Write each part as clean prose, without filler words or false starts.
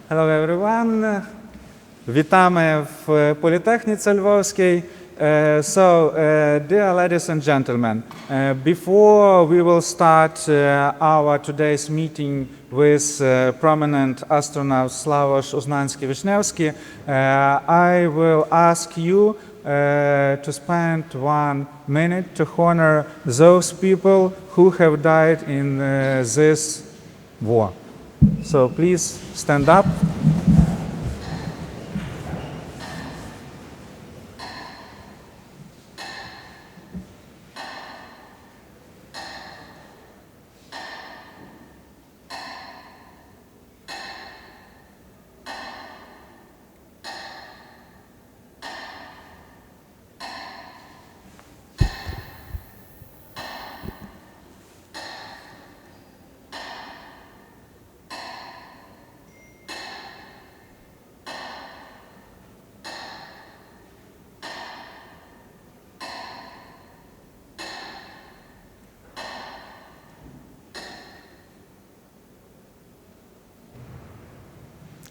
Hello everyone. Вітаємо в Політехніці Львівській. Dear ladies and gentlemen, before we will start our today's meeting with prominent astronaut Славош Узнанського-Вішнєвський, I will ask you to spend 1 minute to honor those people who have died in this war. So please stand up.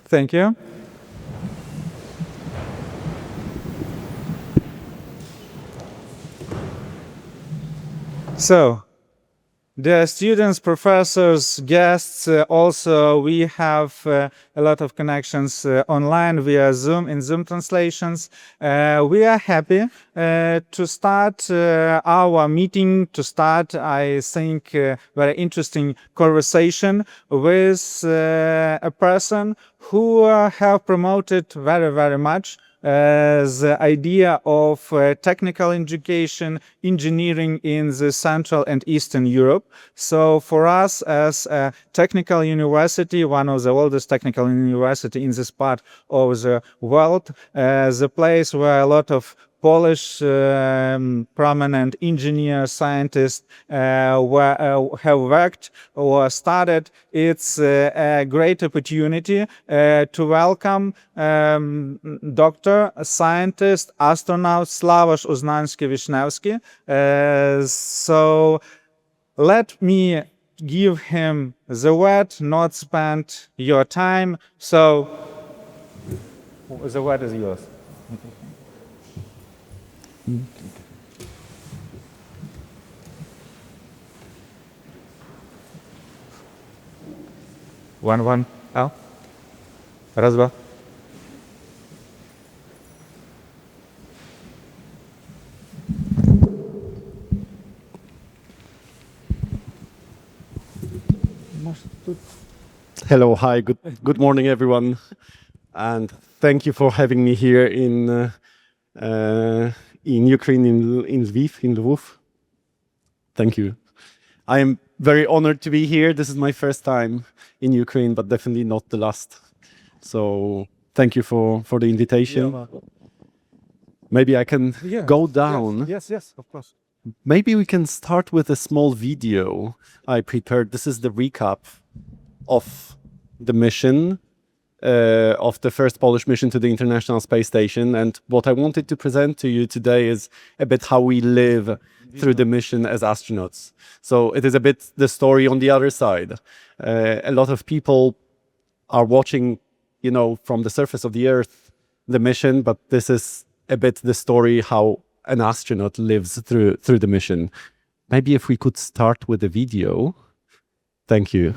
Thank you. So, dear students, professors, guests, also we have a lot of connections online via Zoom, in Zoom translations. We are happy to start our meeting, to start, I think, very interesting conversation with a person who have promoted very much the idea of technical education, engineering in the Central and Eastern Europe. So for us as a technical university, one of the oldest technical university in this part of the world, the place where a lot of Polish prominent engineers, scientists have worked or started, it's a great opportunity to welcome Dr. Scientist, astronaut Славош Узнанського-Вішнєвський. So let me give him the word, not spend your time. So the word is yours. One, out. Раз, два. Hello, hi, good morning, everyone, and thank you for having me here in Ukraine, in Lviv. Thank you. I am very honored to be here. This is my first time in Ukraine, but definitely not the last. So thank you for the invitation. Maybe I can go down. Yes, of course. Maybe we can start with a small video I prepared. This is the recap of the mission, of the first Polish mission to the International Space Station. And what I wanted to present to you today is a bit how we live through the mission as astronauts. So it is a bit the story on the other side. A lot of people are watching, you know, from the surface of the Earth, the mission, but this is a bit the story how an astronaut lives through the mission. Maybe if we could start with the video. Thank you.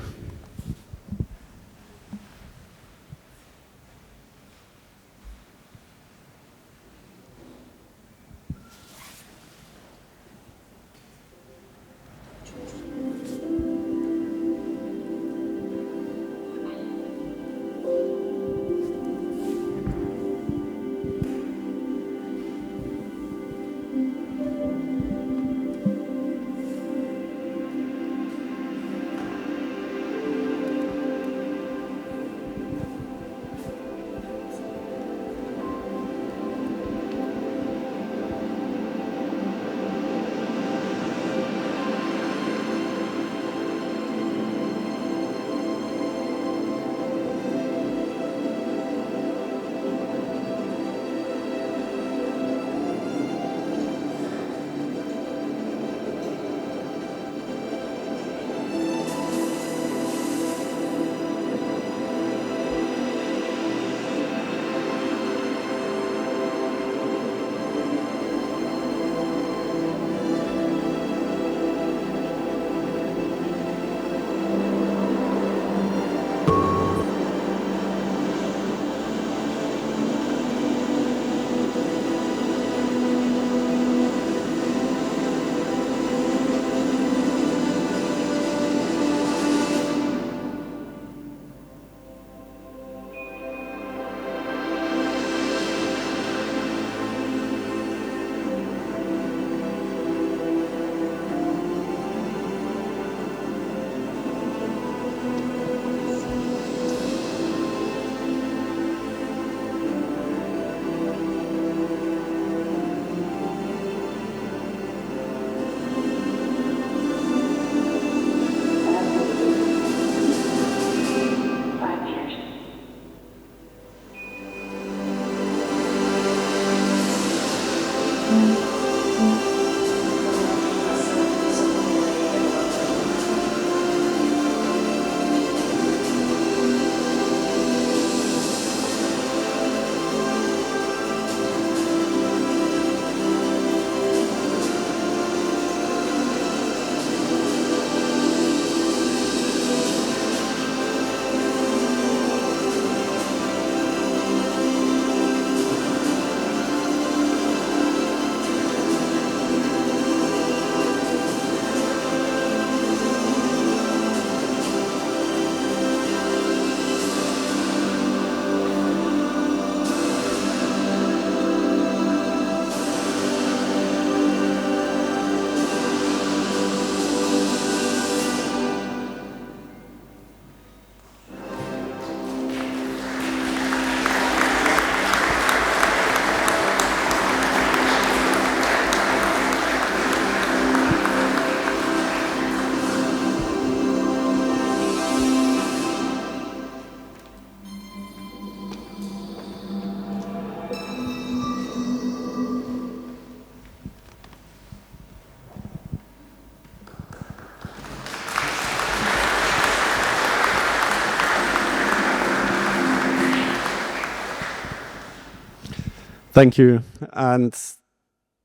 Thank you. And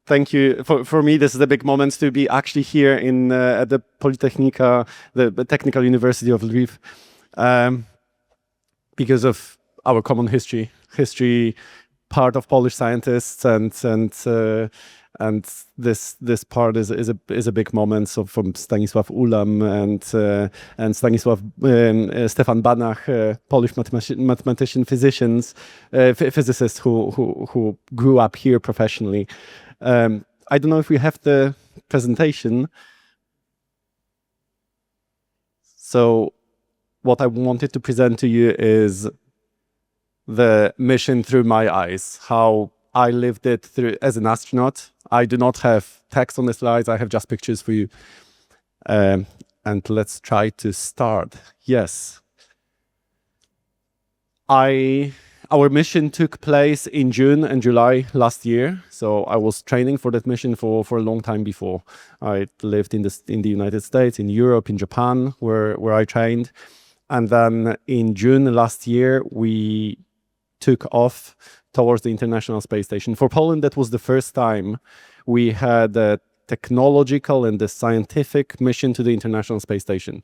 thank you. For me, this is a big moment to be actually here in at the Politechnika, the Technical University of Lviv, because of our common history, part of Polish scientists, and this part is a big moment. So from Stanisław Ulam and Stanisław Stefan Banach, Polish mathematician, physicists who grew up here professionally. I don't know if we have the presentation. So what I wanted to present to you is the mission through my eyes, how I lived it through as an astronaut. I do not have text on the slides, I have just pictures for you. And let's try to start. Yes. Our mission took place in June and July last year. So I was training for that mission for a long time before. I lived in the United States, in Europe, in Japan, where I trained. And then in June last year, we took off towards the International Space Station. For Poland, that was the first time we had a technological and a scientific mission to the International Space Station.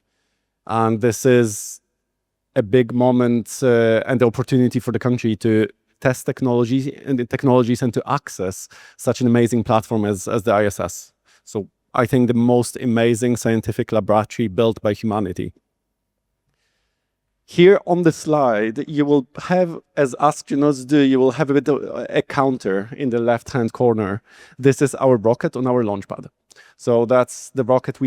And this is a big moment and the opportunity for the country to test technologies and to access such an amazing platform as the ISS. So I think the most amazing scientific laboratory built by humanity. Here on the slide, you will have, as astronauts do, you will have a bit of a counter in the left-hand corner. This is our rocket on our launch pad. So that's the rocket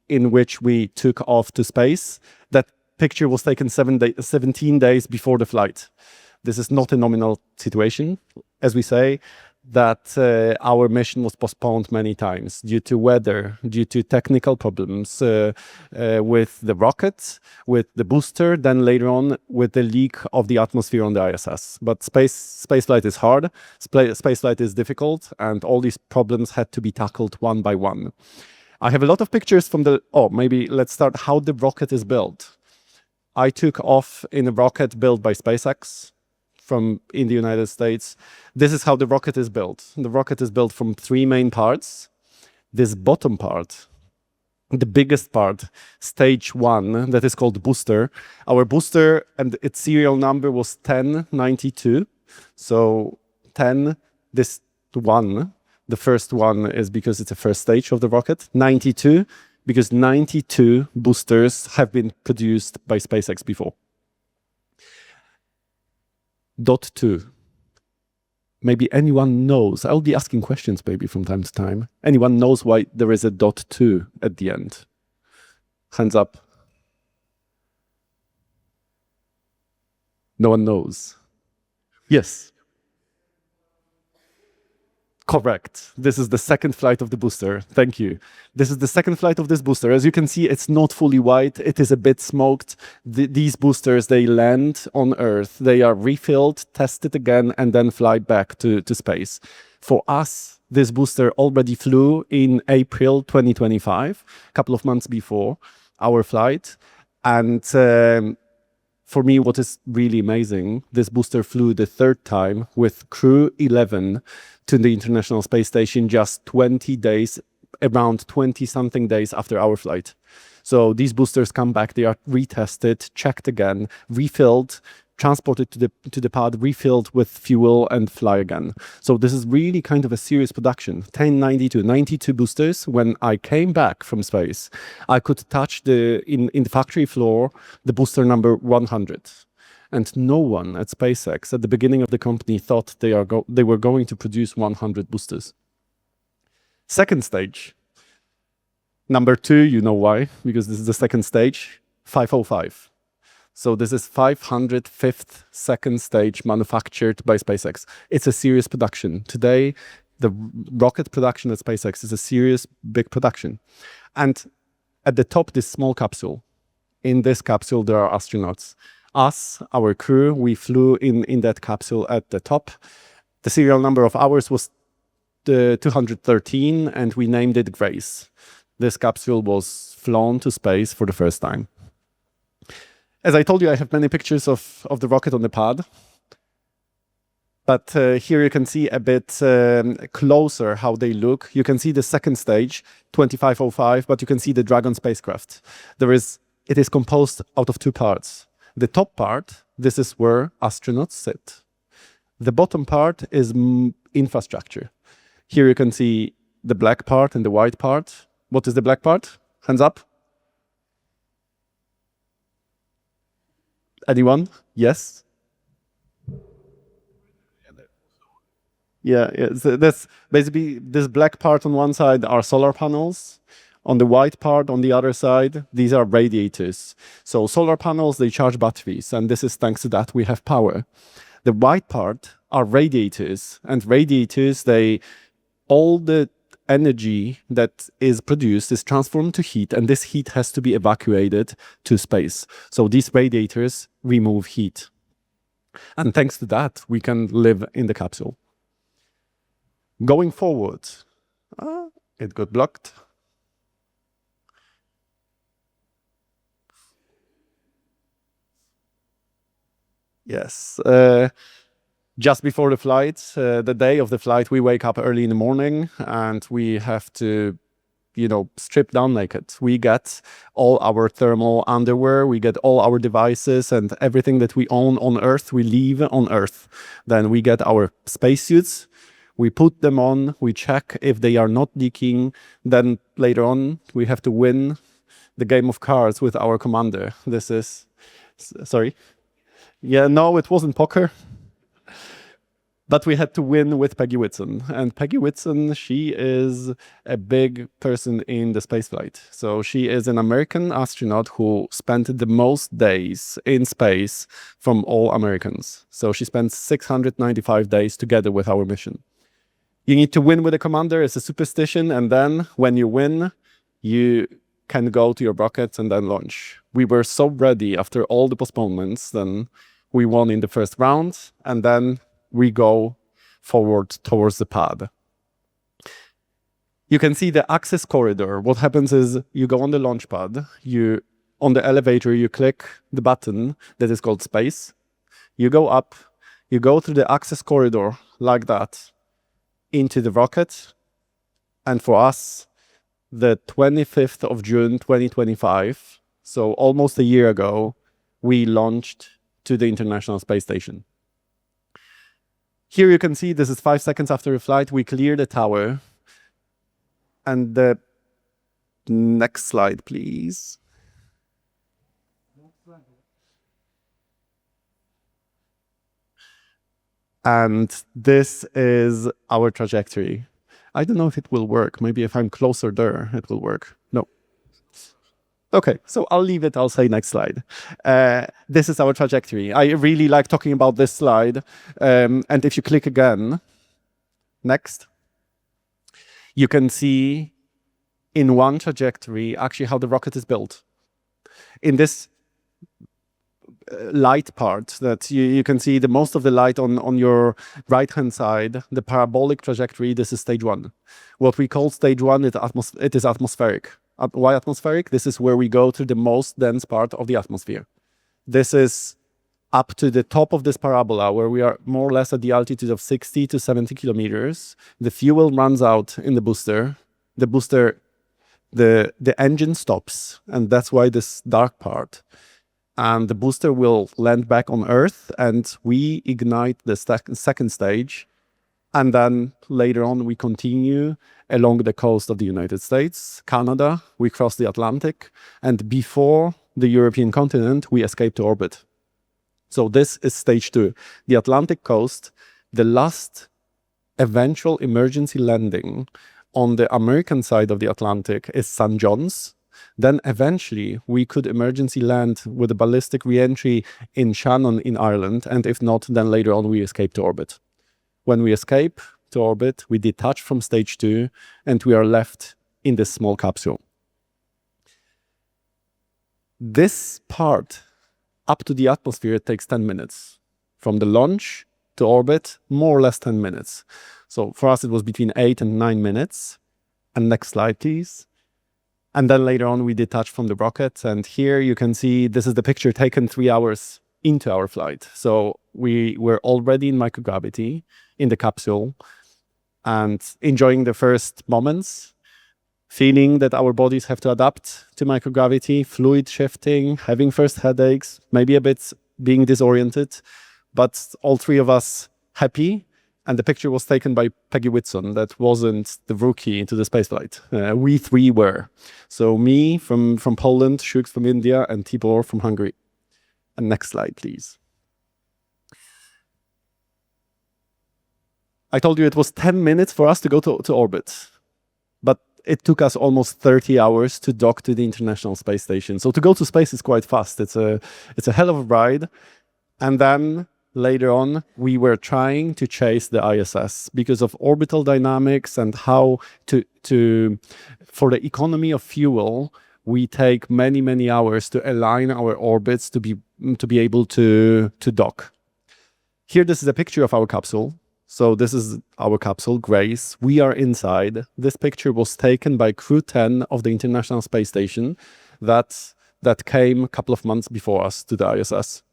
in which we took off to space. That picture was taken 17 days before the flight. This is not a nominal situation, as we say, that our mission was postponed many times due to weather, due to technical problems with the rocket, with the booster, then later on with the leak of the atmosphere on the ISS. But spaceflight is hard, spaceflight is difficult, and all these problems had to be tackled one by one. I have a lot of pictures from maybe let's start how the rocket is built. I took off in a rocket built by SpaceX in the United States. This is how the rocket is built. The rocket is built from three main parts. This bottom part, the biggest part, stage 1, that is called booster. Our booster and its serial number was 1092. So 10, this one, the first one is because it's the first stage of the rocket. 92, because 92 boosters have been produced by SpaceX before. Dot 2. Maybe anyone knows. I'll be asking questions maybe from time to time. Anyone knows why there is a dot 2 at the end? Hands up. No one knows. Yes. Correct. This is the second flight of the booster. Thank you. This is the second flight of this booster. As you can see, it's not fully white. It is a bit smoked. These boosters, they land on Earth. They are refilled, tested again, and then fly back to space. For us, this booster already flew in April 2025, a couple of months before our flight. And for me, what is really amazing, this booster flew the third time with crew 11 to the International Space Station just 20 days, around 20-something days after our flight. So these boosters come back, they are retested, checked again, refilled, transported to the pad, refilled with fuel and fly again. So this is really kind of a serious production. 92 boosters. When I came back from space, I could touch in the factory floor, the booster number 100. And no one at SpaceX at the beginning of the company thought they were going to produce 100 boosters. Second stage. Number 2, you know why, because this is the second stage, 505. So this is 505th second stage manufactured by SpaceX. It's a serious production. Today, the rocket production at SpaceX is a serious, big production. And at the top, this small capsule. In this capsule, there are astronauts. Us, our crew, we flew in that capsule at the top. The serial number of ours was 213, and we named it Grace. This capsule was flown to space for the first time. As I told you, I have many pictures of the rocket on the pad. But here you can see a bit closer how they look. You can see the second stage, 2505, but you can see the Dragon spacecraft. It is composed out of two parts. The top part, this is where astronauts sit. The bottom part is infrastructure. Here you can see the black part and the white part. What is the black part? Hands up. Anyone? Yes? Yeah, so that's basically this black part on one side are solar panels. On the white part on the other side, these are radiators. So solar panels, they charge batteries, and this is thanks to that we have power. The white part are radiators, and radiators, all the energy that is produced is transformed to heat, and this heat has to be evacuated to space. So these radiators remove heat. And thanks to that, we can live in the capsule. Going forward, it got blocked. Yes. Just before the flight, the day of the flight, we wake up early in the morning and we have to, strip down naked. We get all our thermal underwear, we get all our devices and everything that we own on Earth, we leave on Earth. Then we get our spacesuits, we put them on, we check if they are not leaking. Then later on, we have to win the game of cards with our commander. This is, sorry. Yeah, no, it wasn't poker. But we had to win with Peggy Whitson. And Peggy Whitson, she is a big person in the spaceflight. So she is an American astronaut who spent the most days in space from all Americans. So she spent 695 days together with our mission. You need to win with a commander, it's a superstition, and then when you win, you can go to your rocket and then launch. We were so ready after all the postponements, then we won in the first round, and then we go forward towards the pad. You can see the access corridor. What happens is you go on the launch pad, on the elevator, you click the button that is called space. You go up, you go through the access corridor like that into the rocket. And for us, the 25th of June, 2025, so almost a year ago, we launched to the International Space Station. Here you can see this is 5 seconds after the flight. We clear the tower. And the next slide, please. And this is our trajectory. I don't know if it will work. Maybe if I'm closer there, it will work. No. Okay, so I'll leave it. I'll say next slide. This is our trajectory. I really like talking about this slide. And if you click again, next, you can see in one trajectory actually how the rocket is built. In this light part that you can see the most of the light on your right hand side, the parabolic trajectory, this is stage one. What we call stage one, it is atmospheric. Why atmospheric? This is where we go to the most dense part of the atmosphere. This is up to the top of this parabola where we are more or less at the altitude of 60 to 70 kilometers. The fuel runs out in the booster. The booster, the engine stops, and that's why this dark part. And the booster will land back on Earth, and we ignite the second stage. And then later on, we continue along the coast of the United States, Canada, we cross the Atlantic, and before the European continent, we escape to orbit. So this is stage two. The Atlantic coast, the last eventual emergency landing on the American side of the Atlantic is St. John's. Then eventually we could emergency land with a ballistic re-entry in Shannon in Ireland, and if not, then later on we escape to orbit. When we escape to orbit, we detach from stage two, and we are left in this small capsule. This part, up to the atmosphere, takes 10 minutes. From the launch to orbit, more or less 10 minutes. So for us, it was between 8 and 9 minutes. And next slide, please. And then later on, we detach from the rocket. And here you can see, this is the picture taken 3 hours into our flight. So we were already in microgravity in the capsule and enjoying the first moments, feeling that our bodies have to adapt to microgravity, fluid shifting, having first headaches, maybe a bit being disoriented, but all three of us happy. And the picture was taken by Peggy Whitson. That wasn't the rookie into the spaceflight. We three were. So me from Poland, Shuks from India, and Tibor from Hungary. And next slide, please. I told you it was 10 minutes for us to go to orbit. But it took us almost 30 hours to dock to the International Space Station. So to go to space is quite fast. It's a hell of a ride. And then later on, we were trying to chase the ISS because of orbital dynamics and how for the economy of fuel, we take many, many hours to align our orbits to be able to dock. Here, this is a picture of our capsule. So this is our capsule, Grace. We are inside. This picture was taken by Crew 10 of the International Space Station that came a couple of months before us to the ISS.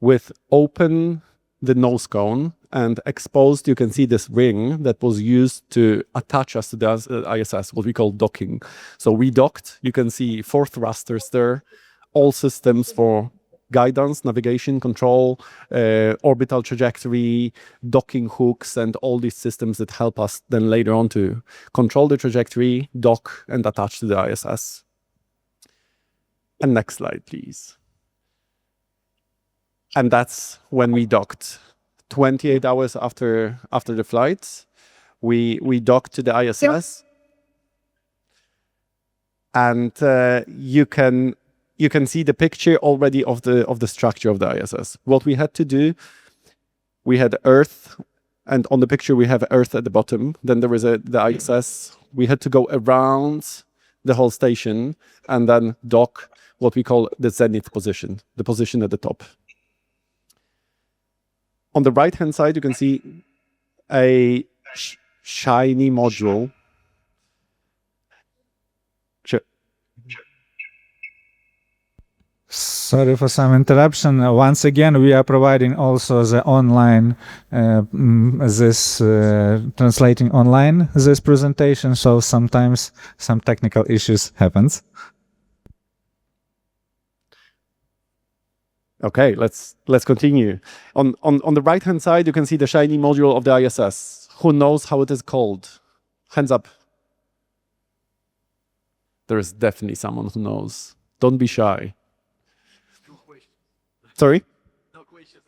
With open the nose cone and exposed, you can see this ring that was used to attach us to the ISS, what we call docking. So we docked. You can see 4 thrusters there, all systems for guidance, navigation, control, orbital trajectory, docking hooks, and all these systems that help us then later on to control the trajectory, dock, and attach to the ISS. And next slide, please. And that's when we docked. 28 hours after the flight, we docked to the ISS. And you can see the picture already of the structure of the ISS. What we had to do, we had Earth, and on the picture we have Earth at the bottom. Then there is the ISS. We had to go around the whole station and then dock what we call the zenith position, the position at the top. On the right-hand side, you can see a shiny module. Sorry for some interruption. Once again, we are providing also the online, translating online this presentation, so sometimes some technical issues happens. Okay, let's continue. On the right-hand side, you can see the shiny module of the ISS. Who knows how it is called? Hands up. There is definitely someone who knows. Don't be shy. Sorry? No questions.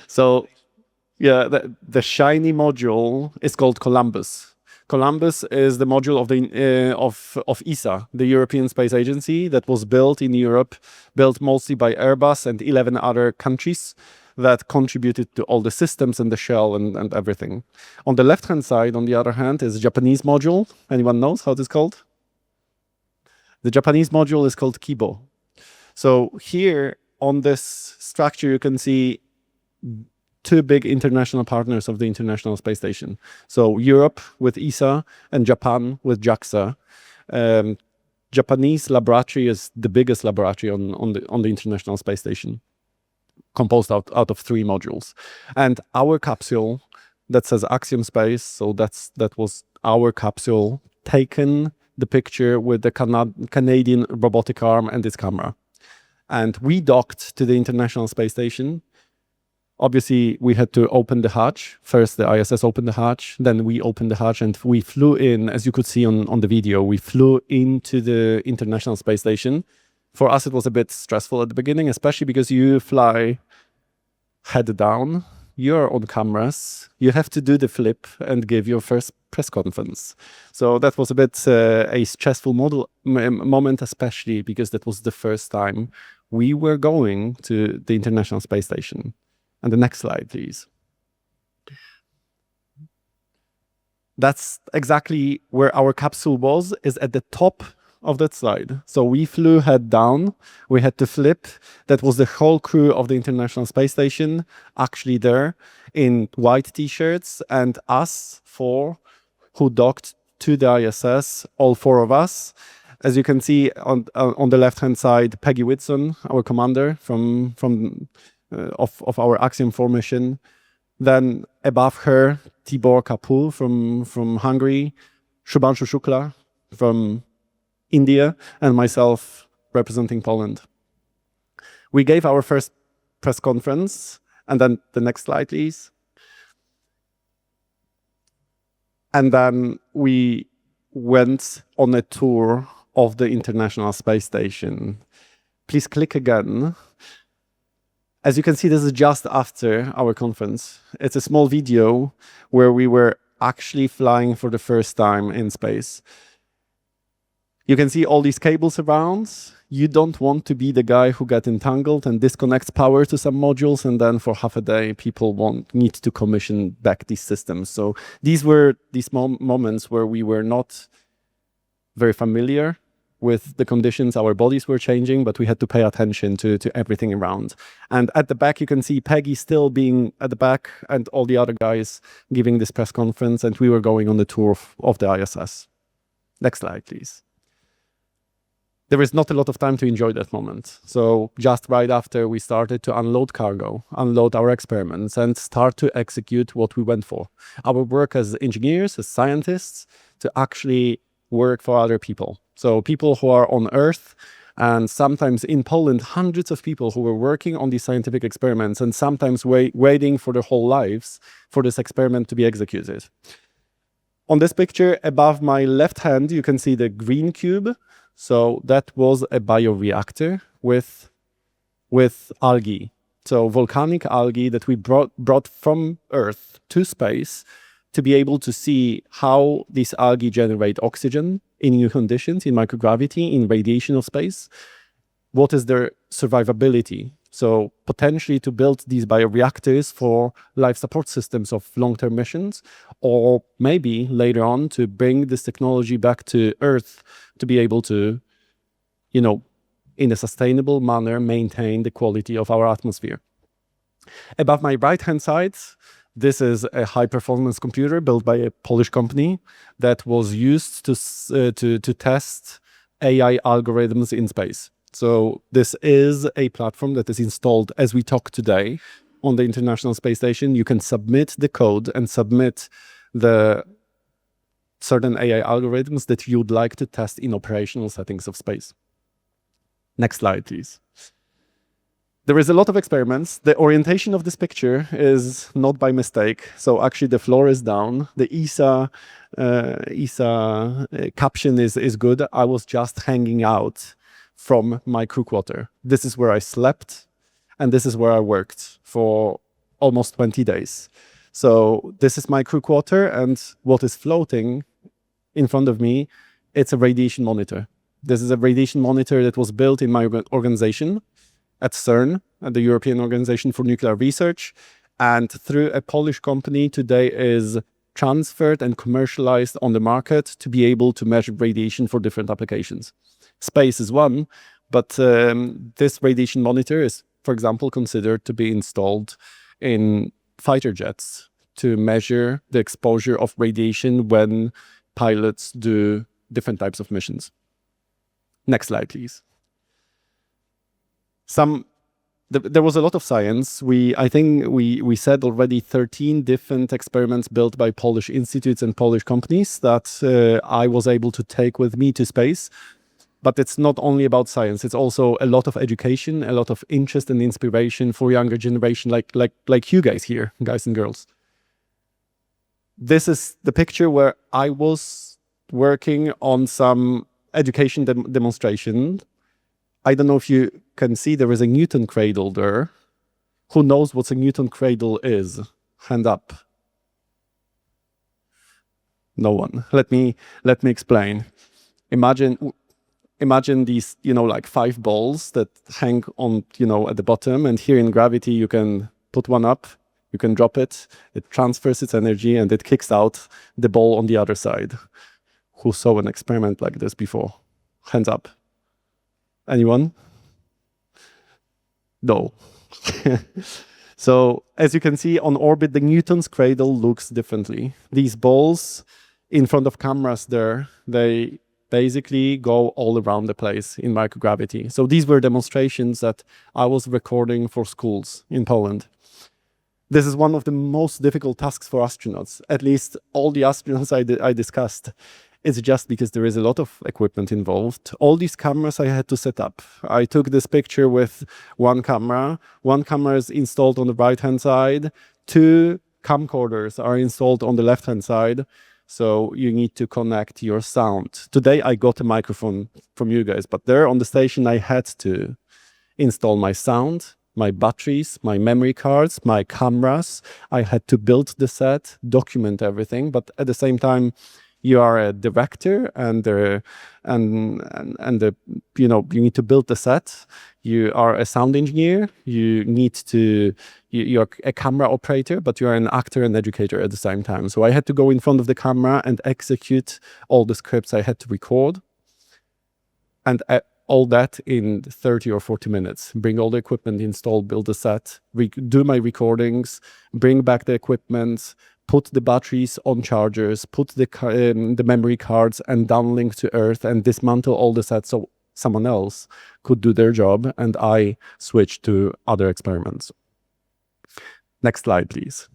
So, yeah, the shiny module is called Columbus. Columbus is the module of ESA, the European Space Agency, that was built in Europe, built mostly by Airbus and 11 other countries that contributed to all the systems and the shell and everything. On the left-hand side, on the other hand, is a Japanese module. Anyone knows how it is called? The Japanese module is called Kibo. So here on this structure, you can see 2 big international partners of the International Space Station. So Europe with ESA and Japan with JAXA. Japanese laboratory is the biggest laboratory on the International Space Station, composed out of 3 modules. And our capsule that says Axiom Space, so that was our capsule, taken the picture with the Canadian robotic arm and its camera. And we docked to the International Space Station. Obviously, we had to open the hatch. First, the ISS opened the hatch, then we opened the hatch, and we flew in, as you could see on the video, we flew into the International Space Station. For us, it was a bit stressful at the beginning, especially because you fly head down, you're on cameras, you have to do the flip and give your first press conference. So that was a bit a stressful moment, especially because that was the first time we were going to the International Space Station. And the next slide, please. That's exactly where our capsule was, is at the top of that slide. So we flew head down, we had to flip. That was the whole crew of the International Space Station actually there in white t-shirts, and us 4 who docked to the ISS, all 4 of us. As you can see on the left-hand side, Peggy Whitson, our commander of our Axiom 4 mission. Then above her, Tibor Kapul from Hungary, Shubhanshu Shukla from India, and myself representing Poland. We gave our first press conference, and then the next slide, please. And then we went on a tour of the International Space Station. Please click again. As you can see, this is just after our conference. It's a small video where we were actually flying for the first time in space. You can see all these cables around. You don't want to be the guy who got entangled and disconnects power to some modules, and then for half a day, people won't need to commission back these systems. So these were these moments where we were not very familiar with the conditions. Our bodies were changing, but we had to pay attention to everything around. And at the back, you can see Peggy still being at the back and all the other guys giving this press conference, and we were going on the tour of the ISS. Next slide, please. There is not a lot of time to enjoy that moment. So just right after, we started to unload cargo, unload our experiments, and start to execute what we went for. Our work as engineers, as scientists, to actually work for other people. So people who are on Earth, and sometimes in Poland, hundreds of people who were working on these scientific experiments and sometimes waiting for their whole lives for this experiment to be executed. On this picture above my left hand, you can see the green cube. So that was a bioreactor with algae. So volcanic algae that we brought from Earth to space to be able to see how these algae generate oxygen in new conditions, in microgravity, in radiation of space. What is their survivability? So potentially to build these bioreactors for life support systems of long-term missions, or maybe later on to bring this technology back to Earth to be able to, in a sustainable manner, maintain the quality of our atmosphere. Above my right-hand side, this is a high-performance computer built by a Polish company that was used to test AI algorithms in space. So this is a platform that is installed as we talk today on the International Space Station. You can submit the code and submit the certain AI algorithms that you'd like to test in operational settings of space. Next slide, please. There is a lot of experiments. The orientation of this picture is not by mistake. So actually the floor is down. The ESA caption is good. I was just hanging out from my crew quarter. This is where I slept, and this is where I worked for almost 20 days. So this is my crew quarter, and what is floating in front of me, it's a radiation monitor. This is a radiation monitor that was built in my organization at CERN, at the European Organization for Nuclear Research, and through a Polish company today is transferred and commercialized on the market to be able to measure radiation for different applications. Space is one, but this radiation monitor is, for example, considered to be installed in fighter jets to measure the exposure of radiation when pilots do different types of missions. Next slide, please. There was a lot of science. I think we said already 13 different experiments built by Polish institutes and Polish companies that I was able to take with me to space. But it's not only about science. It's also a lot of education, a lot of interest and inspiration for younger generation like you guys here, guys and girls. This is the picture where I was working on some education demonstration. I don't know if you can see, there is a Newton cradle there. Who knows what a Newton cradle is? Hand up. No one. Let me explain. Imagine these, like 5 balls that hang on, at the bottom, and here in gravity you can put one up, you can drop it, it transfers its energy, and it kicks out the ball on the other side. Who saw an experiment like this before? Hands up. Anyone? No. So, as you can see, on orbit, the Newton's cradle looks differently. These balls in front of cameras there, they basically go all around the place in microgravity. So these were demonstrations that I was recording for schools in Poland. This is one of the most difficult tasks for astronauts, at least all the astronauts I discussed. It's just because there is a lot of equipment involved. All these cameras I had to set up. I took this picture with one camera. One camera is installed on the right-hand side. 2 camcorders are installed on the left-hand side. So you need to connect your sound. Today I got a microphone from you guys, but there on the station I had to install my sound, my batteries, my memory cards, my cameras. I had to build the set, document everything, but at the same time, you are a director and you know, you need to build the set. You are a sound engineer. You need to, you're a camera operator, but you are an actor and educator at the same time. So I had to go in front of the camera and execute all the scripts I had to record. And all that in 30 or 40 minutes. Bring all the equipment, install, build the set, do my recordings, bring back the equipment, put the batteries on chargers, put the memory cards and downlink to Earth and dismantle all the sets so someone else could do their job and I switched to other experiments. Next slide, please.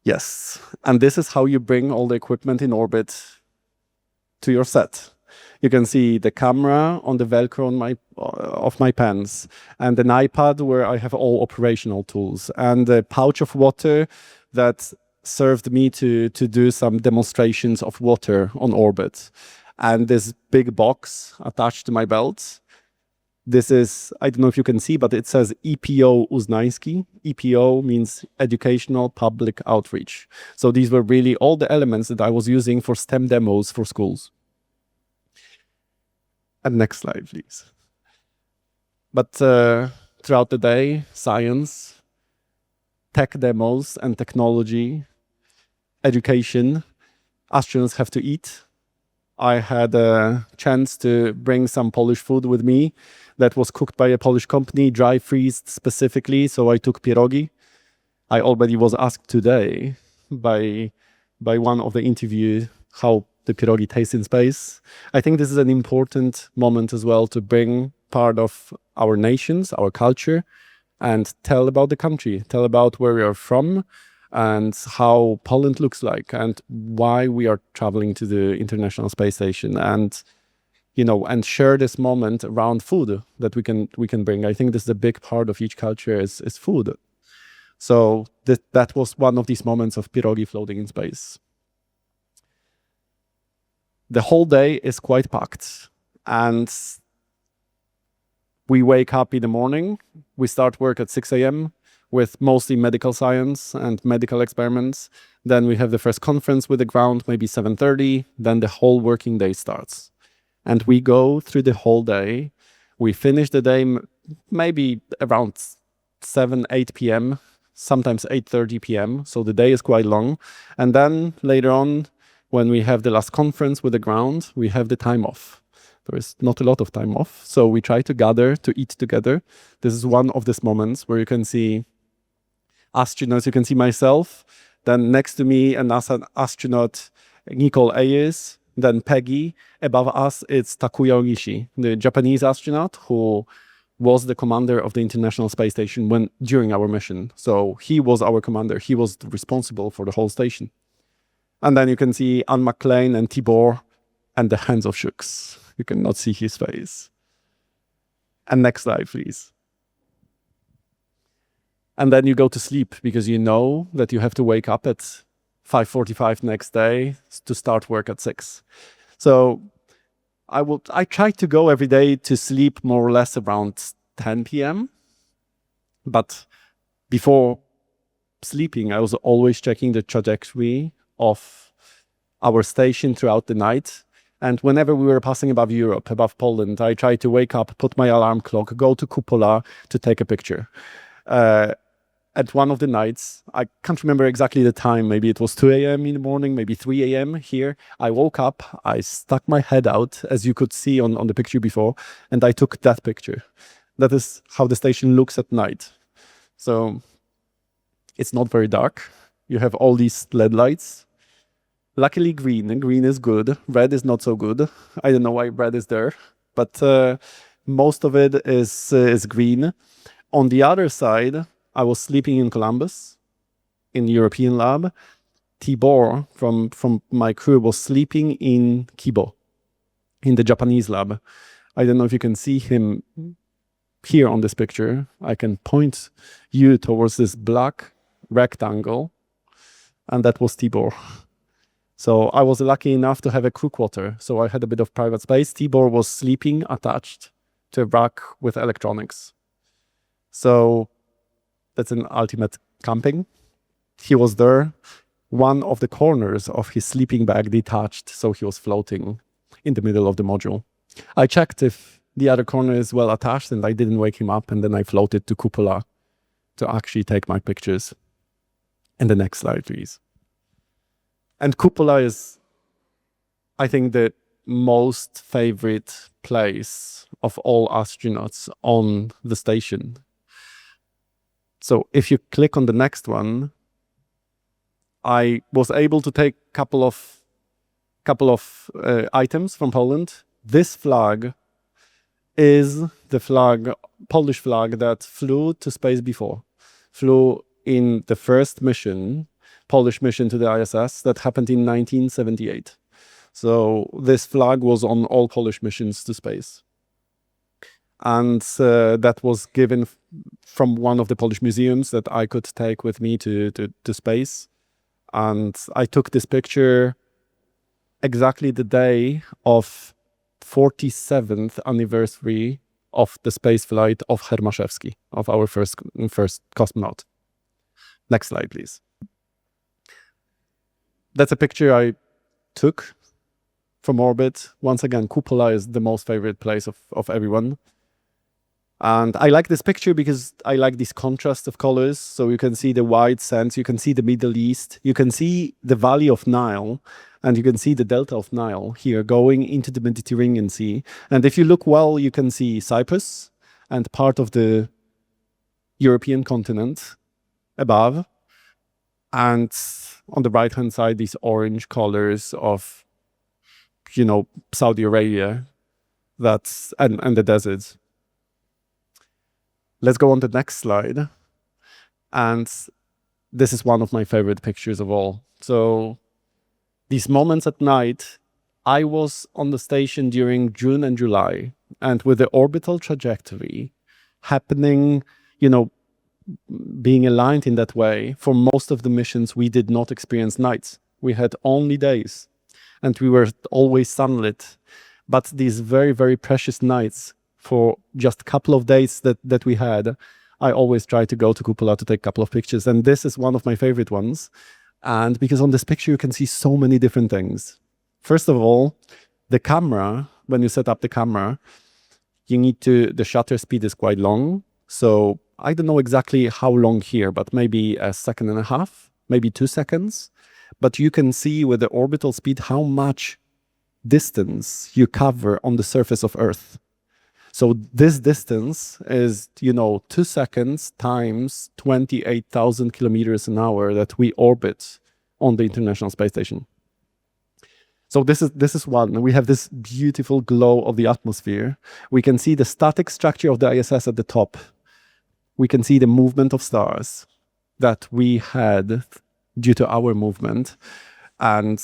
Yes, and this is how you bring all the equipment in orbit to your set. You can see the camera on the Velcro on of my pants, and an iPad where I have all operational tools, and a pouch of water that served me to do some demonstrations of water on orbit, and this big box attached to my belt. This is, I don't know if you can see, but it says EPO Uznański. EPO means Educational Public Outreach. So these were really all the elements that I was using for STEM demos for schools. And next slide, please. But throughout the day, science, tech demos and technology, education, astronauts have to eat. I had a chance to bring some Polish food with me that was cooked by a Polish company, dry freezed specifically, so I took pierogi. I already was asked today by one of the interviews how the pierogi tastes in space. I think this is an important moment as well to bring part of our nations, our culture, and tell about the country, tell about where we are from, and how Poland looks like, and why we are traveling to the International Space Station, and you know, and share this moment around food that we can bring. I think this is a big part of each culture is food. So that was one of these moments of pierogi floating in space. The whole day is quite packed, and we wake up in the morning. We start work at 6 a.m. with mostly medical science and medical experiments. Then we have the first conference with the ground, maybe 7:30. Then the whole working day starts. And we go through the whole day. We finish the day maybe around 7, 8 p.m., sometimes 8:30 p.m. So the day is quite long. And then later on, when we have the last conference with the ground, we have the time off. There is not a lot of time off. So we try to gather, to eat together. This is one of these moments where you can see astronauts. You can see myself. Then next to me, a NASA astronaut, Nicole Ayers. Then Peggy. Above us, it's Takuya Onishi, the Japanese astronaut who was the commander of the International Space Station during our mission. So he was our commander. He was responsible for the whole station. And then you can see Anne McLean and Tibor and the hands of Shooks. You cannot see his face. And next slide, please. And then you go to sleep because you know that you have to wake up at 5:45 next day to start work at 6. So I try to go every day to sleep more or less around 10 p.m. But before sleeping, I was always checking the trajectory of our station throughout the night. And whenever we were passing above Europe, above Poland, I tried to wake up, put my alarm clock, go to Cupola to take a picture. At one of the nights, I can't remember exactly the time, maybe it was 2 a.m. in the morning, maybe 3 a.m. here. I woke up, I stuck my head out, as you could see on the picture before, and I took that picture. That is how the station looks at night. So it's not very dark. You have all these LED lights. Luckily green. Green is good. Red is not so good. I don't know why red is there, but most of it is green. On the other side, I was sleeping in Columbus, in the European lab. Tibor from my crew was sleeping in Kibo, in the Japanese lab. I don't know if you can see him here on this picture. I can point you towards this black rectangle, and that was Tibor. So I was lucky enough to have a crew quarter, so I had a bit of private space. Tibor was sleeping attached to a rack with electronics. So that's an ultimate camping. He was there. One of the corners of his sleeping bag detached, so he was floating in the middle of the module. I checked if the other corner is well attached, and I didn't wake him up, and then I floated to Cupola to actually take my pictures. And the next slide, please. And Cupola is, I think, the most favorite place of all astronauts on the station. So if you click on the next one, I was able to take couple of items from Poland. This flag is the Polish flag that flew to space before. Flew in the first mission, Polish mission to the ISS that happened in 1978. So this flag was on all Polish missions to space. And that was given from one of the Polish museums that I could take with me to space. And I took this picture exactly the day of 47th anniversary of the space flight of Hermaszewski, of our first cosmonaut. Next slide, please. That's a picture I took from orbit. Once again, Cupola is the most favorite place of everyone. And I like this picture because I like this contrast of colors. So you can see the white sands, you can see the Middle East, you can see the Valley of Nile, and you can see the Delta of Nile here going into the Mediterranean Sea. And if you look well, you can see Cyprus and part of the European continent above. And on the right-hand side, these orange colors of, Saudi Arabia, and the deserts. Let's go on to the next slide. And this is one of my favorite pictures of all. So these moments at night, I was on the station during June and July, and with the orbital trajectory happening, being aligned in that way, for most of the missions, we did not experience nights. We had only days, and we were always sunlit. But these very, very precious nights, for just a couple of days that we had, I always try to go to Cupola to take a couple of pictures. And this is one of my favorite ones. And because on this picture, you can see so many different things. First of all, the camera, when you set up the camera, the shutter speed is quite long. So I don't know exactly how long here, but maybe a second and a half, maybe 2 seconds. But you can see with the orbital speed how much distance you cover on the surface of Earth. So this distance is, 2 seconds times 28,000 kilometers an hour that we orbit on the International Space Station. So this is one. We have this beautiful glow of the atmosphere. We can see the static structure of the ISS at the top. We can see the movement of stars that we had due to our movement. And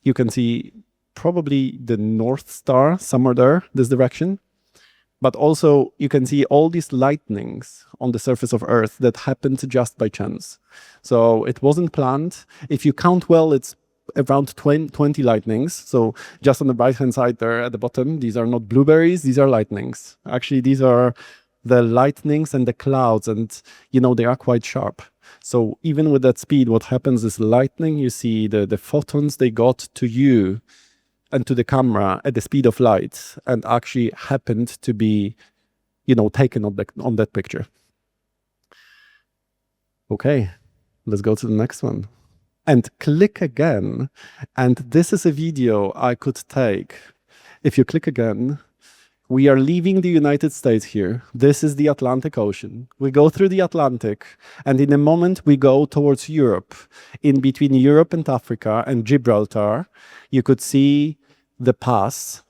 you can see probably the North Star somewhere there, this direction. But also you can see all these lightnings on the surface of Earth that happened just by chance. So it wasn't planned. If you count well, it's around 20 lightnings. So just on the right-hand side there at the bottom, these are not blueberries, these are lightnings. Actually, these are the lightnings and the clouds, and they are quite sharp. So even with that speed, what happens is lightning, you see the photons, they got to you and to the camera at the speed of light, and actually happened to be, taken on that picture. Okay, let's go to the next one. And click again. And this is a video I could take. If you click again, We are leaving the United States here. This is the Atlantic Ocean. We go through the Atlantic, and in a moment we go towards Europe. In between Europe and Africa and Gibraltar, you could see the pass.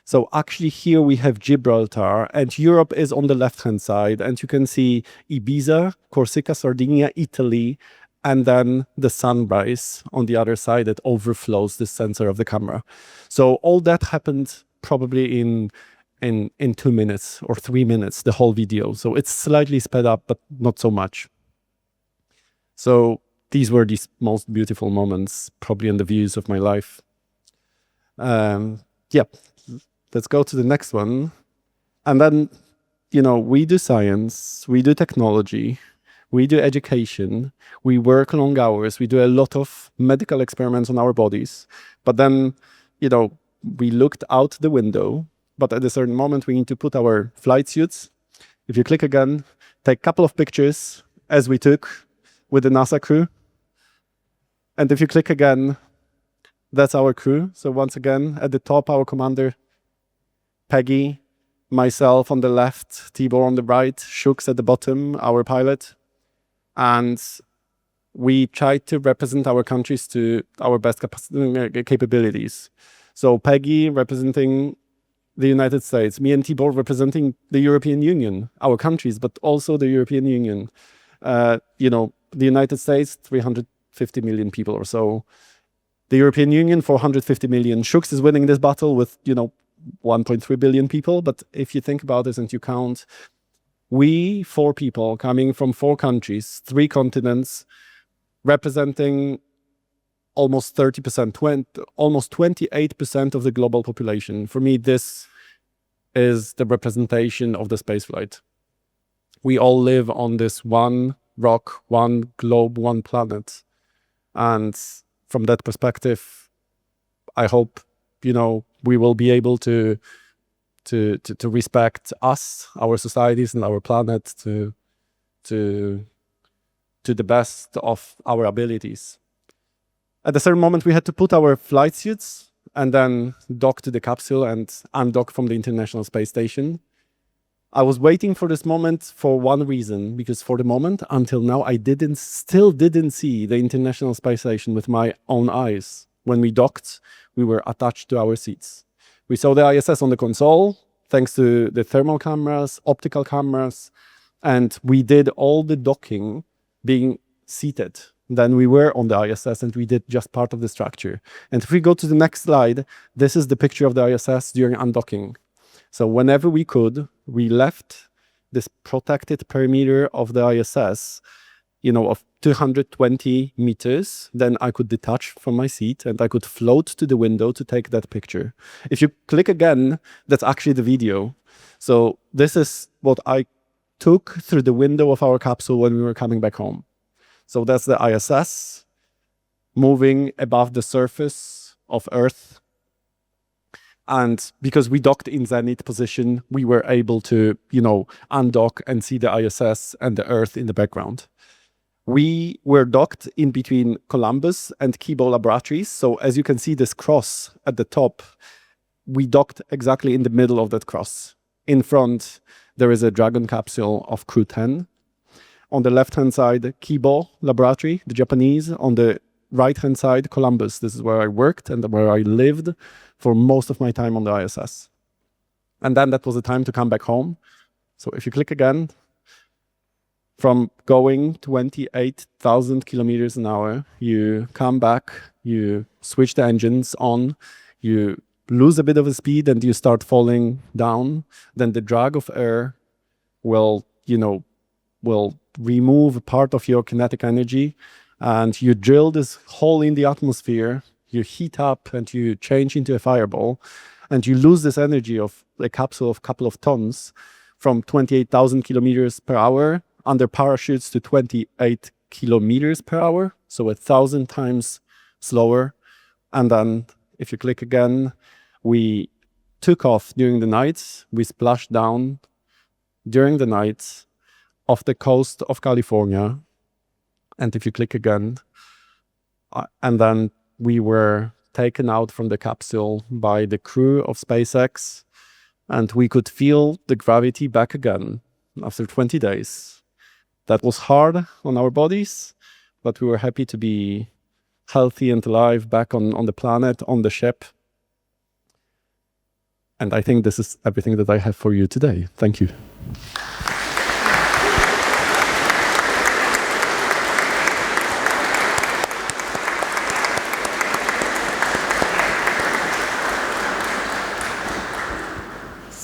So actually here we have Gibraltar, and Europe is on the left-hand side, and you can see Ibiza, Corsica, Sardinia, Italy, and then the sunrise on the other side that overflows the sensor of the camera. So all that happened probably in 2 minutes or 3 minutes, the whole video. So it's slightly sped up, but not so much. So these were these most beautiful moments, probably in the views of my life. Yeah, let's go to the next one. And then, you know, we do science, we do technology, we do education, we work long hours, we do a lot of medical experiments on our bodies. But then, you know, we looked out the window, but at a certain moment we need to put our flight suits. If you click again, take a couple of pictures as we took with the NASA crew. And if you click again, that's our crew. So once again, at the top, our commander, Peggy, myself on the left, Tibor on the right, Shuks at the bottom, our pilot. And we tried to represent our countries to our best capabilities. So Peggy representing the United States, me and Tibor representing the European Union, our countries, but also the European Union. You know, the United States, 350 million people or so. The European Union, 450 million. Shuks is winning this battle with, you know, 1.3 billion people. But if you think about this and you count, we, 4 people coming from 4 countries, 3 continents, representing almost 30%, almost 28% of the global population. For me, this is the representation of the spaceflight. We all live on this one rock, one globe, one planet. And from that perspective, I hope, you know, we will be able to respect us, our societies, and our planet to the best of our abilities. At a certain moment, we had to put our flight suits and then dock to the capsule and undock from the International Space Station. I was waiting for this moment for one reason, because for the moment, until now, I still didn't see the International Space Station with my own eyes. When we docked, we were attached to our seats. We saw the ISS on the console, thanks to the thermal cameras, optical cameras, and we did all the docking being seated. Then we were on the ISS and we did just part of the structure. And if we go to the next slide, this is the picture of the ISS during undocking. So whenever we could, we left this protected perimeter of the ISS, you know, of 220 meters. Then I could detach from my seat and I could float to the window to take that picture. If you click again, that's actually the video. So this is what I took through the window of our capsule when we were coming back home. So that's the ISS moving above the surface of Earth. And because we docked in zenith position, we were able to, you know, undock and see the ISS and the Earth in the background. We were docked in between Columbus and Kibo laboratories. So as you can see this cross at the top, we docked exactly in the middle of that cross. In front, there is a Dragon capsule of Crew 10. On the left-hand side, Kibo Laboratory, the Japanese. On the right-hand side, Columbus. This is where I worked and where I lived for most of my time on the ISS. And then that was the time to come back home. So if you click again, from going 28,000 kilometers an hour, you come back, you switch the engines on, you lose a bit of the speed and you start falling down. Then the drag of air will, you know, will remove part of your kinetic energy, and you drill this hole in the atmosphere, you heat up and you change into a fireball, and you lose this energy of a capsule of a couple of tons from 28,000 kilometers per hour under parachutes to 28 kilometers per hour, so 1,000 times slower. And then if you click again, we took off during the night, we splashed down during the night off the coast of California. And if you click again, and then we were taken out from the capsule by the crew of SpaceX, and we could feel the gravity back again after 20 days. That was hard on our bodies, but we were happy to be healthy and alive back on the planet, on the ship. And I think this is everything that I have for you today. Thank you.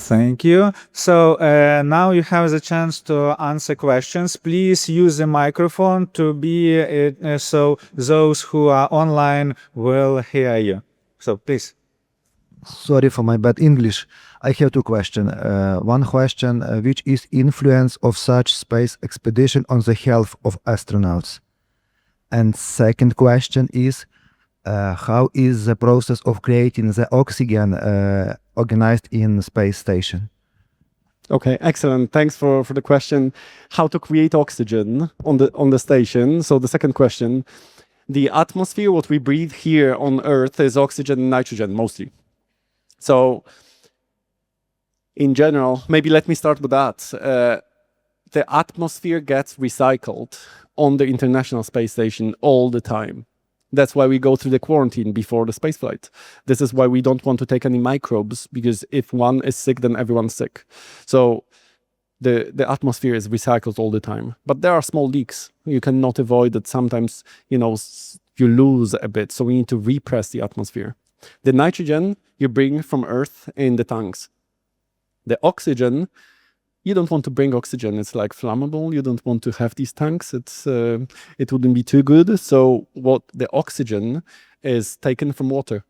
Thank you. So now you have the chance to answer questions. Please use the microphone to be so those who are online will hear you. So please. Sorry for my bad English. I have two questions. One question, which is influence of such space expedition on the health of astronauts? And second question is, how is the process of creating the oxygen organized in space station? Okay, excellent. Thanks for the question. How to create oxygen on the station. So the second question, the atmosphere, what we breathe here on Earth is oxygen and nitrogen mostly. So in general, maybe let me start with that. The atmosphere gets recycled on the International Space Station all the time. That's why we go through the quarantine before the spaceflight. This is why we don't want to take any microbes, because if one is sick, then everyone's sick. So the atmosphere is recycled all the time. But there are small leaks. You cannot avoid that. Sometimes, you lose a bit. So we need to repress the atmosphere. The nitrogen you bring from Earth in the tanks. The oxygen, you don't want to bring oxygen. It's like flammable. You don't want to have these tanks. It wouldn't be too good. So what the oxygen is taken from water.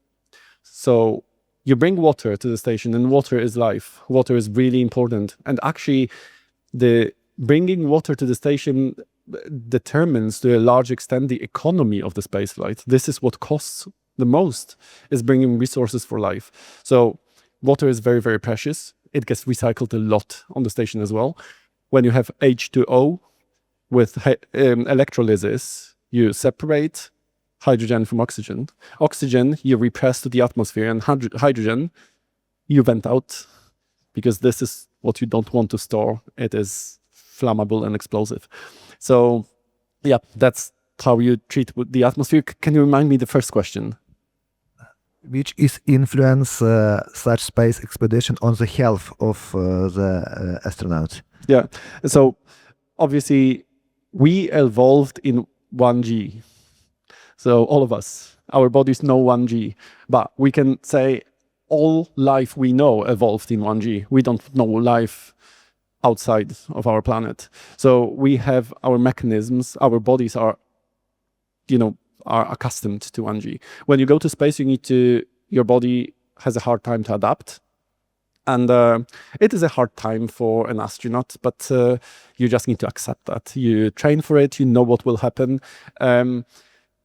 So you bring water to the station, and water is life. Water is really important. And actually, the bringing water to the station determines to a large extent the economy of the spaceflight. This is what costs the most, is bringing resources for life. So water is very, very precious. It gets recycled a lot on the station as well. When you have H2O with electrolysis, you separate hydrogen from oxygen. Oxygen you repress to the atmosphere, and hydrogen you vent out, because this is what you don't want to store. It is flammable and explosive. So yeah, that's how you treat the atmosphere. Can you remind me the first question? Which is influence such space expedition on the health of the astronauts? Yeah, so obviously we evolved in 1G. So all of us, our bodies know 1G, but we can say all life we know evolved in 1G. We don't know life outside of our planet. So we have our mechanisms, our bodies are accustomed to 1G. When you go to space, your body has a hard time to adapt. And it is a hard time for an astronaut, but you just need to accept that. You train for it, you know what will happen.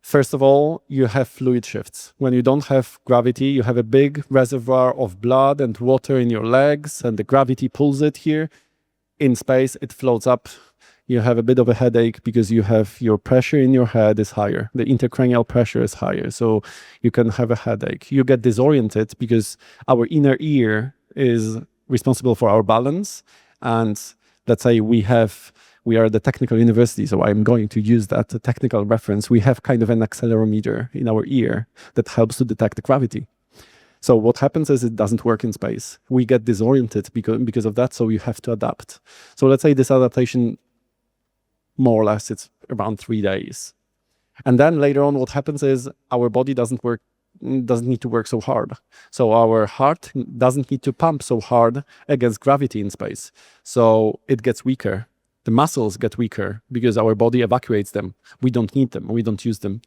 First of all, you have fluid shifts. When you don't have gravity, you have a big reservoir of blood and water in your legs, and the gravity pulls it here. In space, it floats up. You have a bit of a headache because your pressure in your head is higher. The intracranial pressure is higher, so you can have a headache. You get disoriented because our inner ear is responsible for our balance. And let's say we are at the technical university, so I'm going to use that technical reference. We have kind of an accelerometer in our ear that helps to detect the gravity. So what happens is it doesn't work in space. We get disoriented because of that, so you have to adapt. So let's say this adaptation, more or less, it's around 3 days. And then later on, what happens is our body doesn't need to work so hard. So our heart doesn't need to pump so hard against gravity in space. So it gets weaker. The muscles get weaker because our body evacuates them. We don't need them. We don't use them.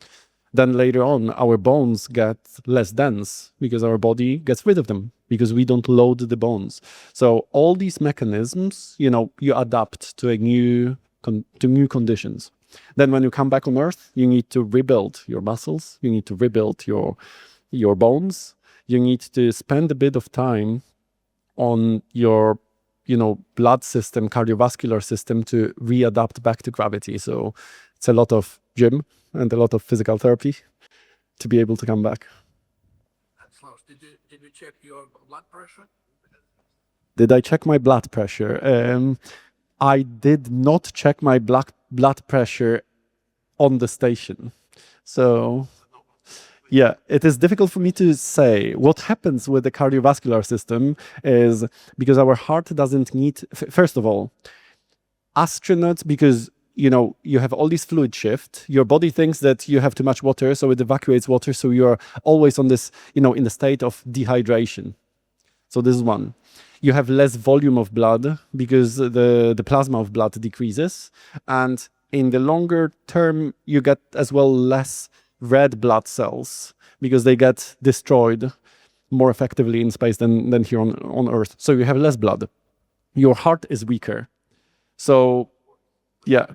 Then later on, our bones get less dense because our body gets rid of them because we don't load the bones. So all these mechanisms, you adapt to new conditions. Then when you come back on Earth, you need to rebuild your muscles. You need to rebuild your bones. You need to spend a bit of time on your blood system, cardiovascular system to readapt back to gravity. So it's a lot of gym and a lot of physical therapy to be able to come back. Slaus, did you check your blood pressure? Did I check my blood pressure? I did not check my blood pressure on the station. So, yeah, it is difficult for me to say. What happens with the cardiovascular system is because our heart doesn't need, first of all, astronauts, because you have all these fluid shift, your body thinks that you have too much water, so it evacuates water, so you're always on this, in the state of dehydration. So this is one. You have less volume of blood because the plasma of blood decreases, and in the longer term you get as well less red blood cells because they get destroyed more effectively in space than here on Earth. So you have less blood. Your heart is weaker. So, yeah.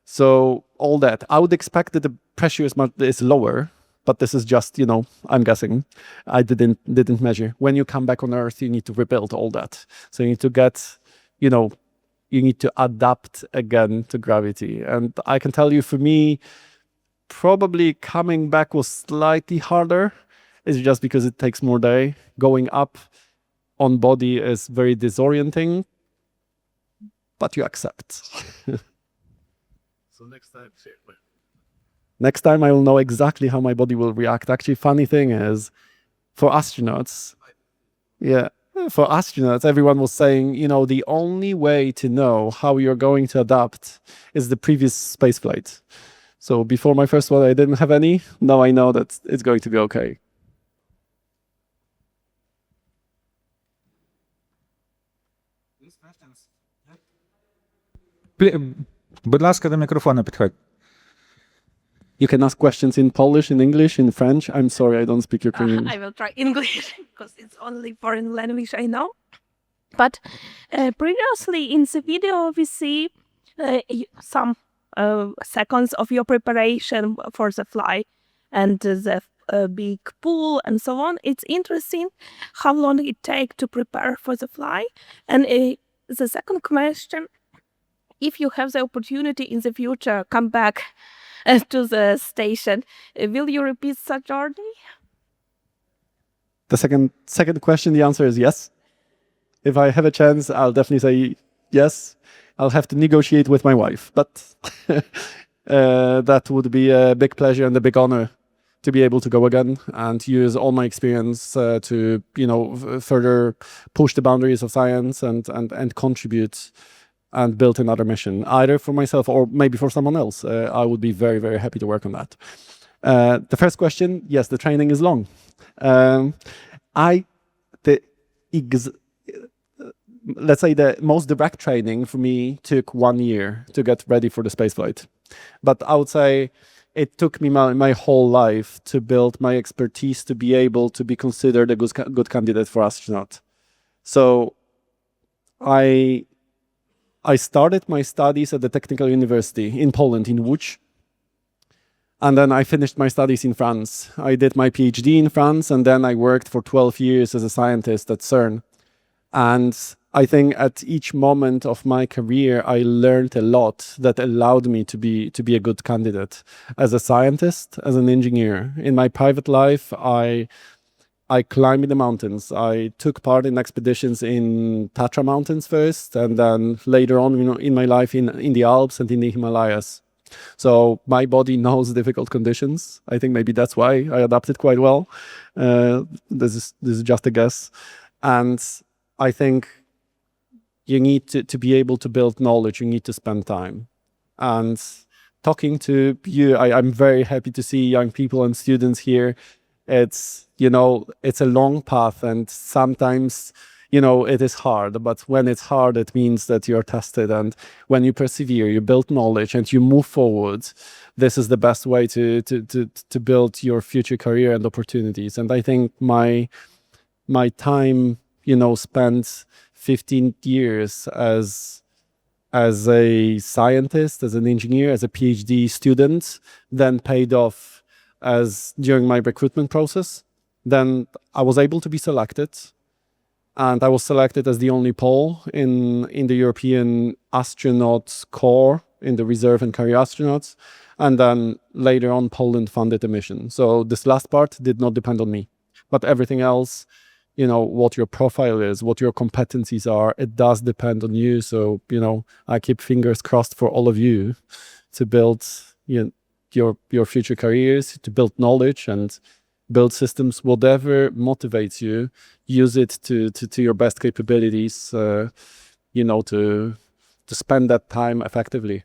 So all that. I would expect that the pressure is lower, but this is just, I'm guessing. I didn't measure. When you come back on Earth, you need to rebuild all that. So you need to get, you need to adapt again to gravity. And I can tell you, for me, probably coming back was slightly harder. It's just because it takes more day. Going up on body is very disorienting, but you accept. So Next time I will know exactly how my body will react. Actually, funny thing is, for astronauts, everyone was saying, the only way to know how you're going to adapt is the previous space flight. So before my first one, I didn't have any. Now I know that it's going to be okay. Будь ласка, до мікрофону підходь. You can ask questions in Polish, in English, in French. I'm sorry, I don't speak Ukrainian. I will try English because it's only foreign language I know. But previously in the video we see some seconds of your preparation for the flight and the big pool and so on. It's interesting how long it takes to prepare for the flight. And the second question, if you have the opportunity in the future, come back to the station, will you repeat such journey? The second question, the answer is yes. If I have a chance, I'll definitely say yes. I'll have to negotiate with my wife, but that would be a big pleasure and a big honor to be able to go again and use all my experience to, further push the boundaries of science and contribute and build another mission, either for myself or maybe for someone else. I would be very, very happy to work on that. The first question, yes, the training is long. Let's say the most direct training for me took 1 year to get ready for the spaceflight. But I would say it took me my whole life to build my expertise to be able to be considered a good candidate for astronaut. So I started my studies at the Technical University in Poland, in Łódź. And then I finished my studies in France. I did my PhD in France, and then I worked for 12 years as a scientist at CERN. And I think at each moment of my career, I learned a lot that allowed me to be a good candidate. As a scientist, as an engineer. In my private life, I climbed the mountains. I took part in expeditions in Tatra Mountains first, and then later on, in my life in the Alps and in the Himalayas. So my body knows difficult conditions. I think maybe that's why I adapted quite well. This is just a guess. And I think you need to be able to build knowledge. You need to spend time. And talking to you, I'm very happy to see young people and students here. It's a long path, and sometimes, it is hard, but when it's hard, it means that you're tested, and when you persevere, you build knowledge and you move forward. This is the best way to build your future career and opportunities. And I think my time, spent 15 years as a scientist, as an engineer, as a PhD student, then paid off during my recruitment process. Then I was able to be selected, and I was selected as the only Pole in the European Astronaut Corps, in the reserve and career astronauts. And then later on, Poland funded the mission. So this last part did not depend on me, but everything else, what your profile is, what your competencies are. It does depend on you. So, I keep fingers crossed for all of you to build your future careers, to build knowledge and build systems. Whatever motivates you, use it to your best capabilities, to spend that time effectively.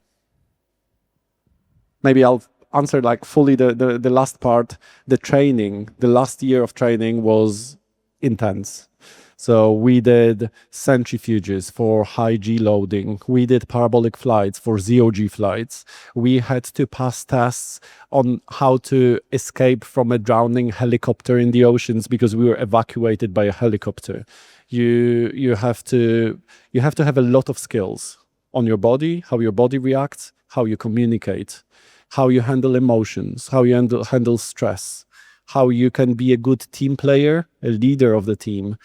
Maybe I'll answer like fully the last part. The last year of training was intense. So we did centrifuges for high G loading. We did parabolic flights for ZOG flights. We had to pass tests on how to escape from a drowning helicopter in the oceans because we were evacuated by a helicopter. You have to have a lot of skills on your body, how your body reacts, how you communicate, how you handle emotions, how you handle stress, how you can be a good team player, a leader of the team,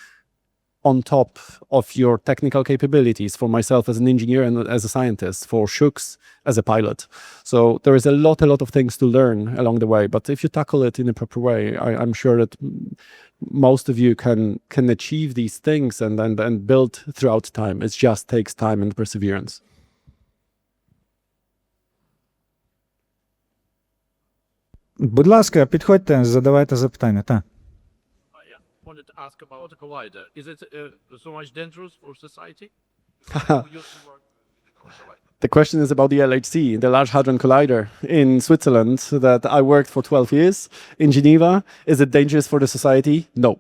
on top of your technical capabilities, for myself as an engineer and as a scientist, for Shooks as a pilot. So there is a lot of things to learn along the way, but if you tackle it in a proper way, I'm sure that most of you can achieve these things and build throughout time. It just takes time and perseverance. Будь ласка, підходьте, задавайте запитання. Так. I wanted to ask about the collider. Is it so much dangerous for society? The question is about the LHC, the Large Hadron Collider in Switzerland that I worked for 12 years in Geneva. Is it dangerous for the society? No.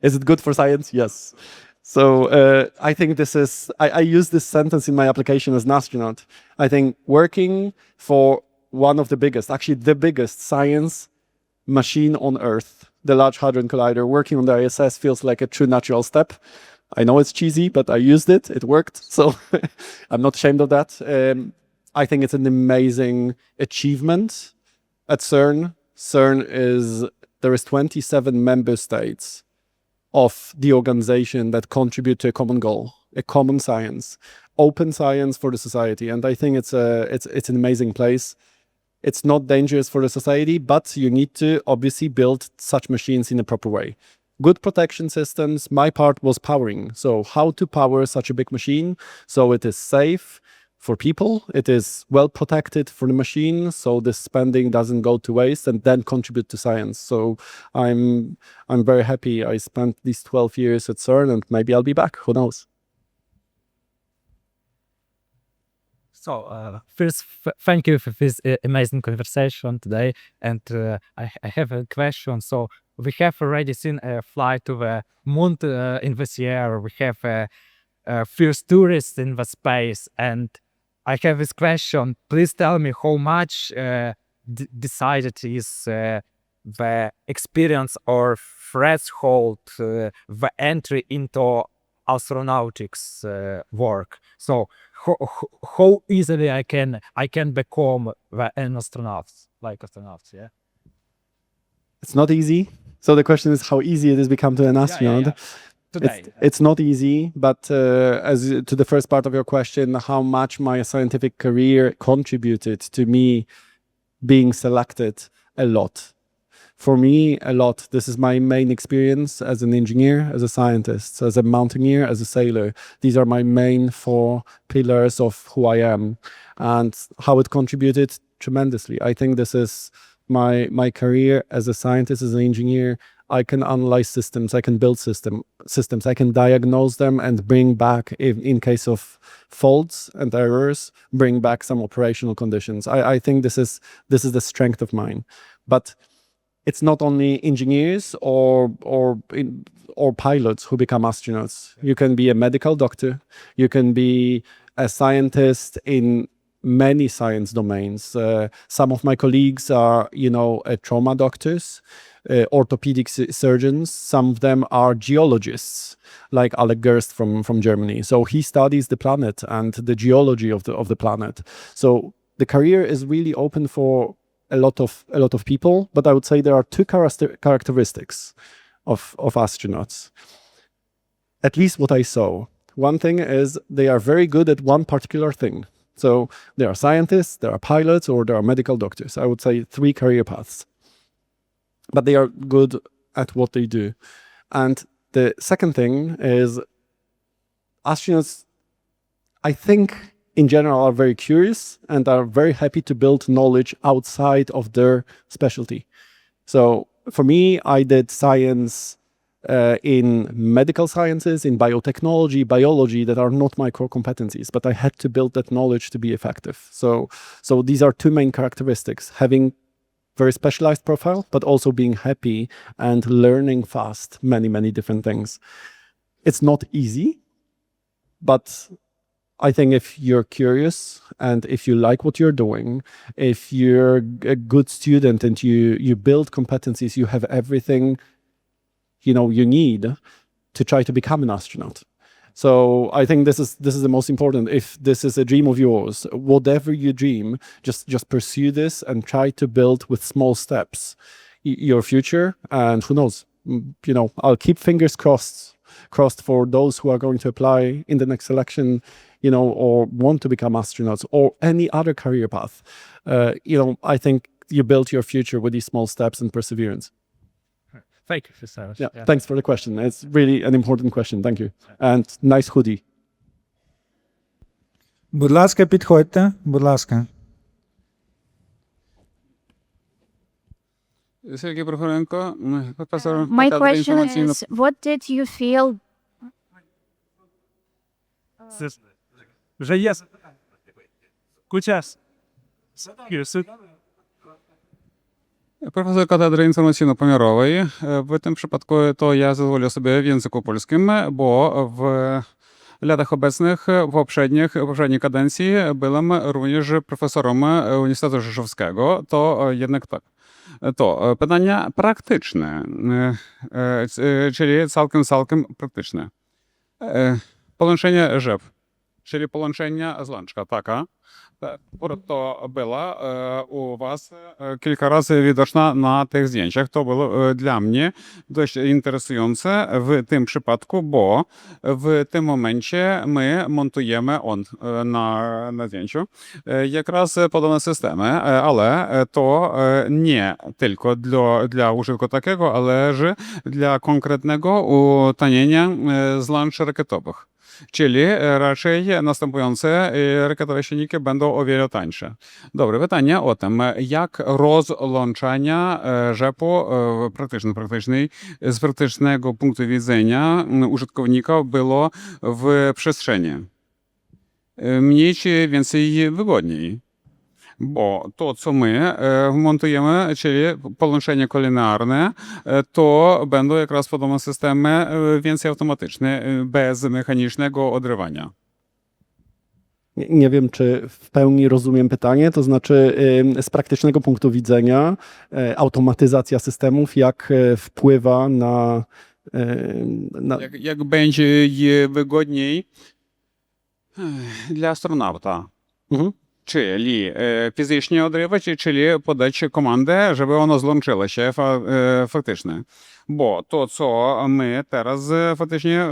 Is it good for science? Yes. So I think I use this sentence in my application as an astronaut. I think working for one of the biggest, actually the biggest science machine on Earth, the Large Hadron Collider, working on the ISS feels like a true natural step. I know it's cheesy, but I used it. It worked. So I'm not ashamed of that. I think it's an amazing achievement at CERN. There is 27 member states of the organization that contribute to a common goal, a common science, open science for the society. And I think it's an amazing place. It's not dangerous for the society, but you need to obviously build such machines in a proper way. Good protection systems. My part was powering. So how to power such a big machine so it is safe for people, it is well protected for the machine, so the spending doesn't go to waste, and then contribute to science. So I'm very happy I spent these 12 years at CERN, and maybe I'll be back. Who knows? So first, thank you for this amazing conversation today. And I have a question. So we have already seen a flight to the moon in this year. We have first tourists in the space. And I have this question. Please tell me how much decided is the experience or threshold, the entry into astronautics work. So how easily I can become an astronaut, like astronauts, yeah? It's not easy. So the question is how easy it is to become an astronaut. Yeah. Today. It's not easy, but as to the first part of your question, how much my scientific career contributed to me being selected, a lot. For me, a lot. This is my main experience as an engineer, as a scientist, as a mountaineer, as a sailor. These are my main 4 pillars of who I am, and how it contributed tremendously. I think this is my career as a scientist, as an engineer. I can analyze systems, I can build systems, I can diagnose them and bring back, in case of faults and errors, bring back some operational conditions. I think this is the strength of mine. But it's not only engineers or pilots who become astronauts. You can be a medical doctor. You can be a scientist in many science domains. Some of my colleagues are, trauma doctors, orthopedic surgeons. Some of them are geologists, like Alec Gerst from Germany. So he studies the planet and the geology of the planet. So the career is really open for a lot of people, but I would say there are 2 characteristics of astronauts. At least what I saw. One thing is they are very good at one particular thing. So there are scientists, there are pilots, or there are medical doctors. I would say 3 career paths. But they are good at what they do. And The second thing is astronauts, I think, in general, are very curious and are very happy to build knowledge outside of their specialty. So for me, I did science in medical sciences, in biotechnology, biology, that are not my core competencies, but I had to build that knowledge to be effective. So these are two main characteristics: having very specialized profile, but also being happy and learning fast many different things. It's not easy, but I think if you're curious and if you like what you're doing, if you're a good student and you build competencies, you have everything you need to try to become an astronaut. So I think this is the most important. If this is a dream of yours, whatever you dream, just pursue this and try to build with small steps your future. And who knows, I'll keep fingers crossed for those who are going to apply in the next selection, or want to become astronauts or any other career path. I think you build your future with these small steps and perseverance. Thank you, Slavosh. Yeah, thanks for the question. It's really an important question. Thank you. And nice hoodie. Будь ласка, підходьте. Будь ласка. Сергій Прохоренко, професор My кафедри question інформаційного. is, what did you feel? Вже є. Кучас. Професор кафедри інформаційно-помірової. В tym przypadku to ja zezwolę sobie w języku polskim, bo w latach obecnych, w poprzedniej kadencji byłem również profesorem Uniwersytetu Rzeszowskiego. To jednak tak. To pytania praktyczne, czyli całkiem praktyczne. Połączenie rzep, czyli połączenie złączka, taka. To była u was kilka razy widoczna na tych zdjęciach. To było dla mnie dość interesujące w tym przypadku, bo w tym momencie my montujemy na zdjęciu якраз podobne systemy, ale to nie tylko dla użytku takiego, ale że dla konkretnego utanienia złącz rakietowych. Czyli raczej następujące rakietowe silniki będą o wiele tańsze. Dobre pytanie o tym, jak rozłączania rzepu praktycznej z praktycznego punktu widzenia użytkownika było w przestrzeni. Mniej czy więcej wygodniej. Bo to, co my montujemy, czyli połączenie kolinearne, to będą jaкраз podobne systemy więcej automatyczne, bez mechanicznego odrywania. Nie wiem, czy w pełni rozumiem pytanie, to znaczy z praktycznego punktu widzenia automatyzacja systemów, jak wpływa na... Jak będzie wygodniej dla astronauta. Mhm. Czyli fizycznie odrywać, czyli podać komandę, żeby ono złączyło się faktycznie. Bo to, co my teraz faktycznie,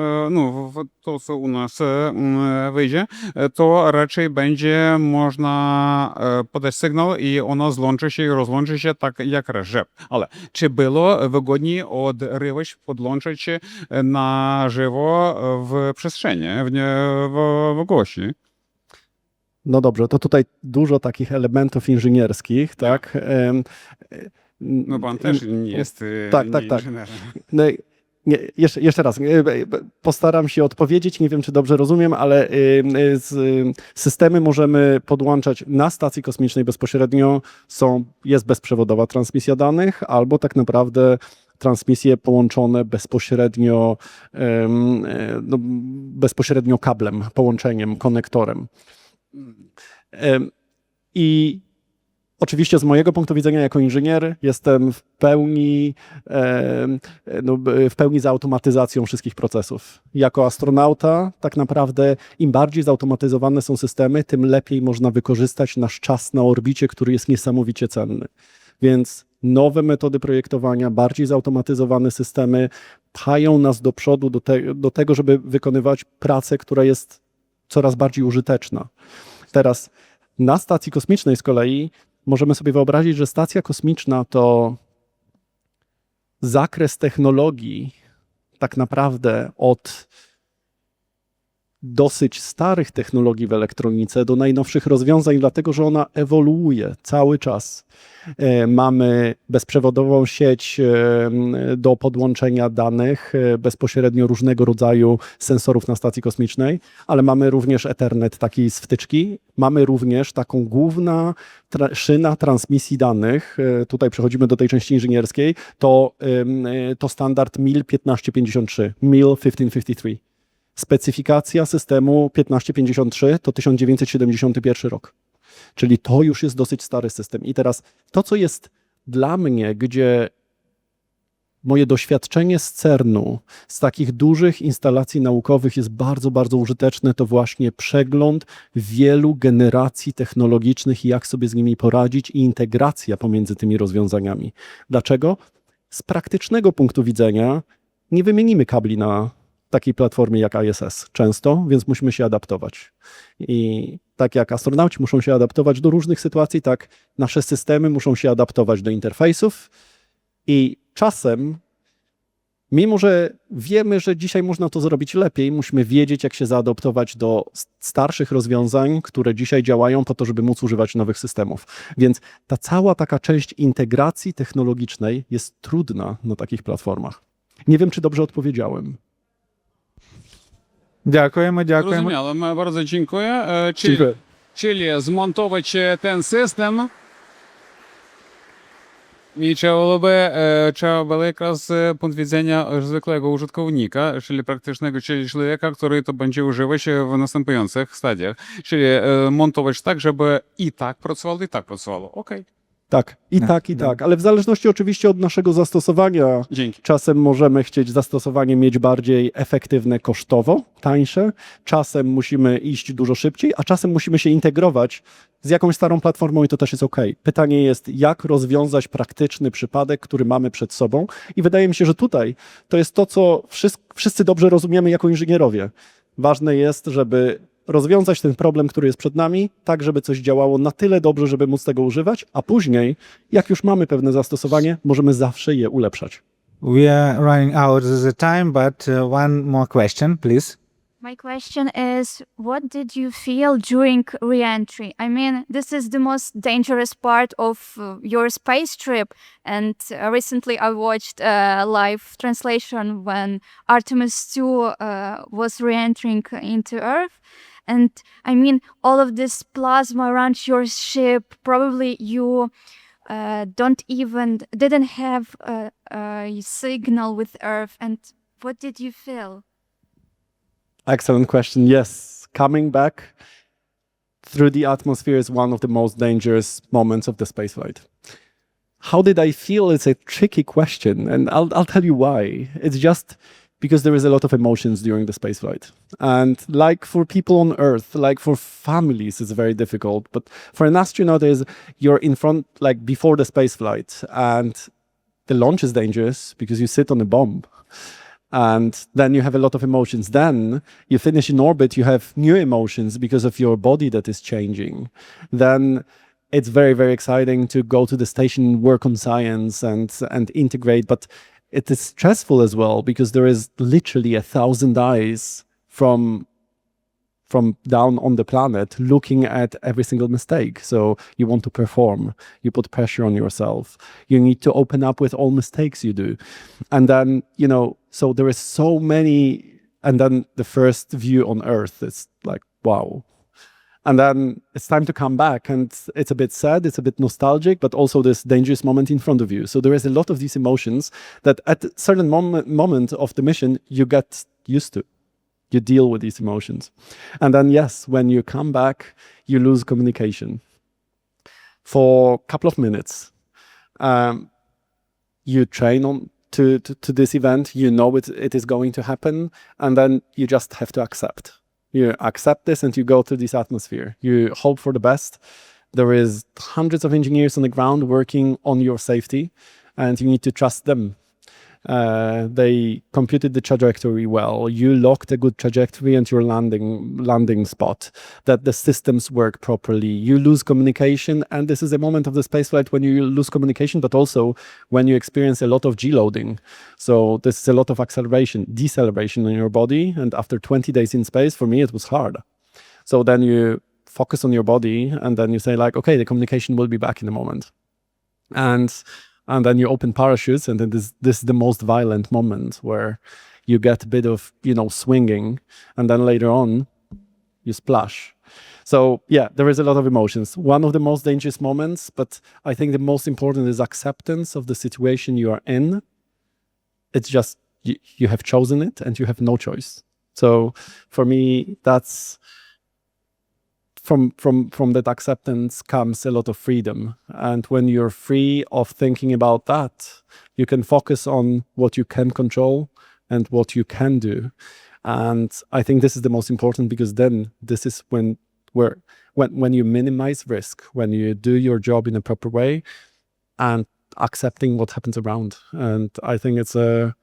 to, co u nas wyjdzie, to raczej będzie można podać sygnał i ono złączy się i rozłączy się tak jak rzep. Ale czy było wygodniej odrywać, podłączyć się na żywo w przestrzeni, w gości? No dobrze, to tutaj dużo takich elementów inżynierskich, tak? No pan też nie jest tak. inżynierem. No, jeszcze raz, postaram się odpowiedzieć, nie wiem, czy dobrze rozumiem, ale systemy możemy podłączać na stacji kosmicznej bezpośrednio, jest bezprzewodowa transmisja danych, albo tak naprawdę transmisje połączone bezpośrednio kablem, połączeniem, konektorem. I oczywiście z mojego punktu widzenia jako inżynier jestem w pełni za automatyzacją wszystkich procesów. Jako astronauta tak naprawdę im bardziej zautomatyzowane są systemy, tym lepiej można wykorzystać nasz czas na orbicie, który jest niesamowicie cenny. Więc nowe metody projektowania, bardziej zautomatyzowane systemy pchają nas do przodu do tego, żeby wykonywać pracę, która jest coraz bardziej użyteczna. Teraz na stacji kosmicznej z kolei możemy sobie wyobrazić, że stacja kosmiczna to zakres technologii, tak naprawdę od dosyć starych technologii w elektronice do najnowszych rozwiązań, dlatego że ona ewoluuje cały czas. Mamy bezprzewodową sieć do podłączenia danych bezpośrednio różnego rodzaju sensorów na stacji kosmicznej, ale mamy również Ethernet taki z wtyczki. Mamy również taką główna szyna transmisji danych. Tutaj przechodzimy do tej części inżynierskiej. To standard MIL 1553, MIL 1553. Specyfikacja systemu 1553 to 1971 rok. Czyli to już jest dosyć stary system. I teraz to, co jest dla mnie, gdzie moje doświadczenie z CERN-u, z takich dużych instalacji naukowych jest bardzo, bardzo użyteczne, to właśnie przegląd wielu generacji technologicznych i jak sobie z nimi poradzić i integracja pomiędzy tymi rozwiązaniami. Dlaczego? Z praktycznego punktu widzenia nie wymienimy kabli na takiej platformie jak ISS często, więc musimy się adaptować. I tak jak astronauci muszą się adaptować do różnych sytuacji, tak nasze systemy muszą się adaptować do interfejsów i czasem, mimo że wiemy, że dzisiaj można to zrobić lepiej, musimy wiedzieć, jak się zaadaptować do starszych rozwiązań, które dzisiaj działają po to, żeby móc używać nowych systemów. Więc ta cała taka część integracji technologicznej jest trudna na takich platformach. Nie wiem, czy dobrze odpowiedziałem. Дякуємо. Зрозуміло, ми bardzo dziękuję. Czyli zmontować ten system i trzeba było якраз z punkt widzenia zwykłego użytkownika, czyli praktycznego, czyli człowieka, który to będzie używać w następujących stadiach. Czyli montować tak, żeby i tak pracowało. Okej. Tak, i tak, ale w zależności oczywiście od naszego zastosowania. Dzięki. Czasem możemy chcieć zastosowanie mieć bardziej efektywne kosztowo, tańsze, czasem musimy iść dużo szybciej, a czasem musimy się integrować z jakąś starą platformą i to też jest ok. Pytanie jest, jak rozwiązać praktyczny przypadek, który mamy przed sobą i wydaje mi się, że tutaj to jest to, co wszyscy dobrze rozumiemy jako inżynierowie. Ważne jest, żeby rozwiązać ten problem, który jest przed nami, tak żeby coś działało na tyle dobrze, żeby móc tego używać, a później, jak już mamy pewne zastosowanie, możemy zawsze je ulepszać. We are running out of the time, but one more question, please. My question is, what did you feel during re-entry? I mean, this is the most dangerous part of your space trip. And recently I watched a live translation when Artemis 2 was re-entering into Earth. And I mean, all of this plasma around your ship, probably you didn't have a signal with Earth. And what did you feel? Excellent question. Yes, coming back through the atmosphere is one of the most dangerous moments of the spaceflight. How did I feel? It's a tricky question, and I'll tell you why. It's just because there is a lot of emotions during the spaceflight. And like for people on Earth, like for families, it's very difficult. But for an astronaut, you're in front, like before the spaceflight, and the launch is dangerous because you sit on a bomb. And then you have a lot of emotions. Then you finish in orbit, you have new emotions because of your body that is changing. Then it's very, very exciting to go to the station, work on science and integrate. But it is stressful as well because there is literally 1,000 eyes from down on the planet looking at every single mistake. So you want to perform, you put pressure on yourself, you need to open up with all mistakes you do. And then, so there is so many, and then the first view on Earth is like, wow. And then it's time to come back, and it's a bit sad, it's a bit nostalgic, but also this dangerous moment in front of you. So there is a lot of these emotions that at a certain moment of the mission, you get used to. You deal with these emotions. And then, yes, when you come back, you lose communication. For a couple of minutes, you train on to this event, you know it is going to happen, and then you just have to accept. You accept this and you go through this atmosphere. You hope for the best. There is hundreds of engineers on the ground working on your safety, and you need to trust them. They computed the trajectory well. You locked a good trajectory and your landing spot. That the systems work properly. You lose communication, and this is a moment of the spaceflight when you lose communication, but also when you experience a lot of G-loading. So this is a lot of acceleration, deceleration in your body. And after 20 days in space, for me, it was hard. So then you focus on your body, and then you say like, okay, the communication will be back in a moment. And then you open parachutes, and then this is the most violent moment where you get a bit of, swinging, and then later on you splash. So yeah, there is a lot of emotions. One of the most dangerous moments, but I think the most important is acceptance of the situation you are in. It's just, you have chosen it and you have no choice. So for me, that's, from that acceptance comes a lot of freedom. And when you're free of thinking about that, you can focus on what you can control and what you can do. And I think this is the most important, because then this is when you minimize risk, when you do your job in a proper way and accepting what happens around. And I think it's a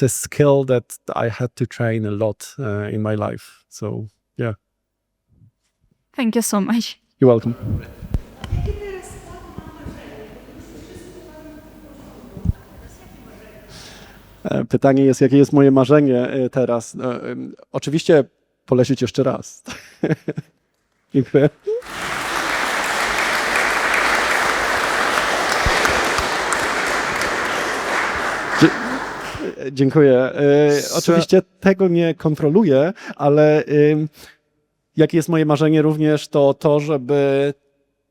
skill that I had to train a lot in my life. So yeah. Thank you so much. You're welcome. Pytanie jest, jakie jest moje marzenie teraz. Oczywiście polecieć jeszcze raz. Dziękuję. Dziękuję. Oczywiście tego nie kontroluję, ale jakie jest moje marzenie również, to to, żeby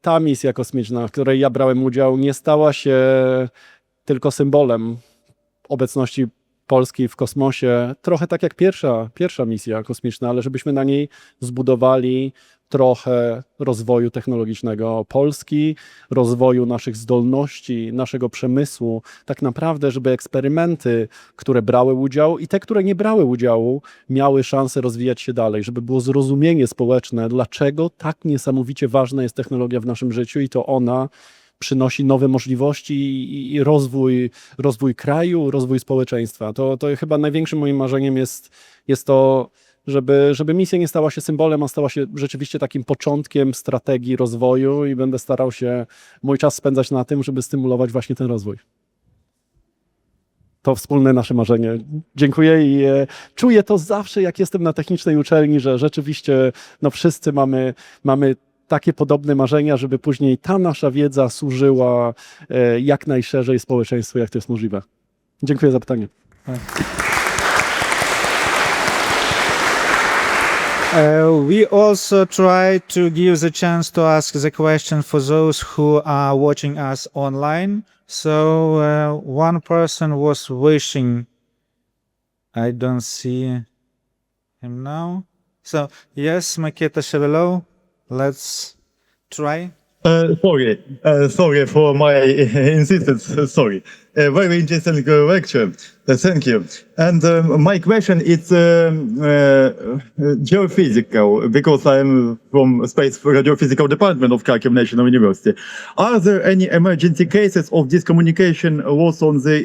ta misja kosmiczna, w której ja brałem udział, nie stała się tylko symbolem obecności Polski w kosmosie, trochę tak jak pierwsza misja kosmiczna, ale żebyśmy na niej zbudowali trochę rozwoju technologicznego Polski, rozwoju naszych zdolności, naszego przemysłu. Tak naprawdę, żeby eksperymenty, które brały udział i te, które nie brały udziału, miały szansę rozwijać się dalej, żeby było zrozumienie społeczne, dlaczego tak niesamowicie ważna jest technologia w naszym życiu i to ona przynosi nowe możliwości i rozwój kraju, rozwój społeczeństwa. To chyba największym moim marzeniem jest to, żeby misja nie stała się symbolem, a stała się rzeczywiście takim początkiem strategii rozwoju i będę starał się mój czas spędzać na tym, żeby stymulować właśnie ten rozwój. To wspólne nasze marzenie. Dziękuję i czuję to zawsze, jak jestem na technicznej uczelni, że rzeczywiście wszyscy mamy takie podobne marzenia, żeby później ta nasza wiedza służyła jak najszerzej społeczeństwu, jak to jest możliwe. Dziękuję za pytanie. We also try to give the chance to ask the question for those who are watching us online. So one person was wishing, I don't see him now. So yes, Maketa Chevelot, let's try. Sorry for my insistence. Sorry. A very interesting lecture. Thank you. And my question is geophysical, because I'm from Space Radiophysical Department of Kharkiv National University. Are there any emergency cases of discommunication loss on the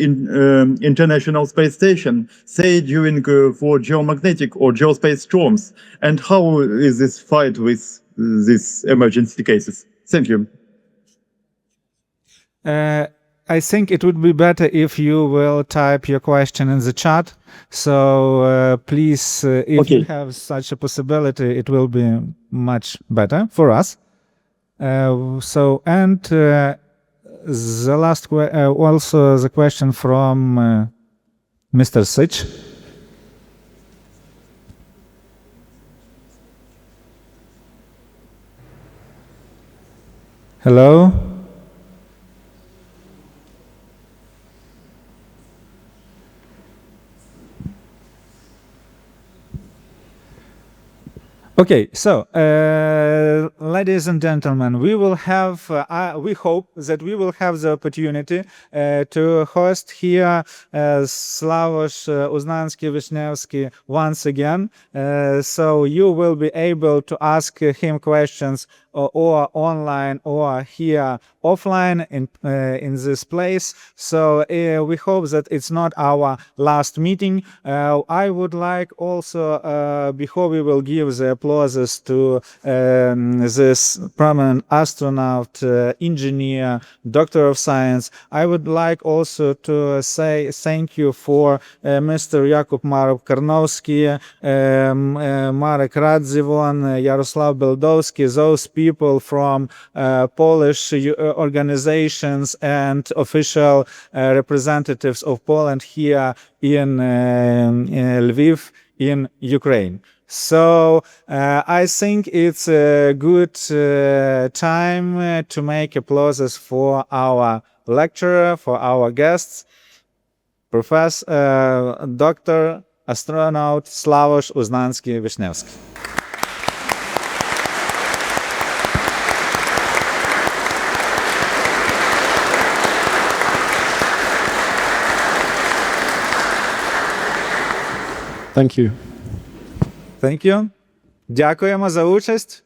International Space Station, say during for geomagnetic or geospace storms? And how is this fight with these emergency cases? Thank you. I think it would be better if you will type your question in the chat. So please, if you have such a possibility, it will be much better for us. The last also the question from Mr. Sich. Hello. Okay, so ladies and gentlemen, we will have, we hope that we will have the opportunity to host here Slavosh Uznanski-Vishnievsky once again. So you will be able to ask him questions or online or here offline in this place. So we hope that it's not our last meeting. I would like also, before we will give the applauses to this prominent astronaut, engineer, doctor of science, I would like also to say thank you for Mr. Jakub Marek Karnowski, Marek Radzivon, Yaroslav Beldowski, those people from Polish organizations and official representatives of Poland here in Lviv in Ukraine. So I think it's a good time to make applauses for our lecturer, for our guests, Professor, Dr. Astronaut Slavosh Uznanski-Vishnievsky. Thank you. Thank you. Дякуємо за участь.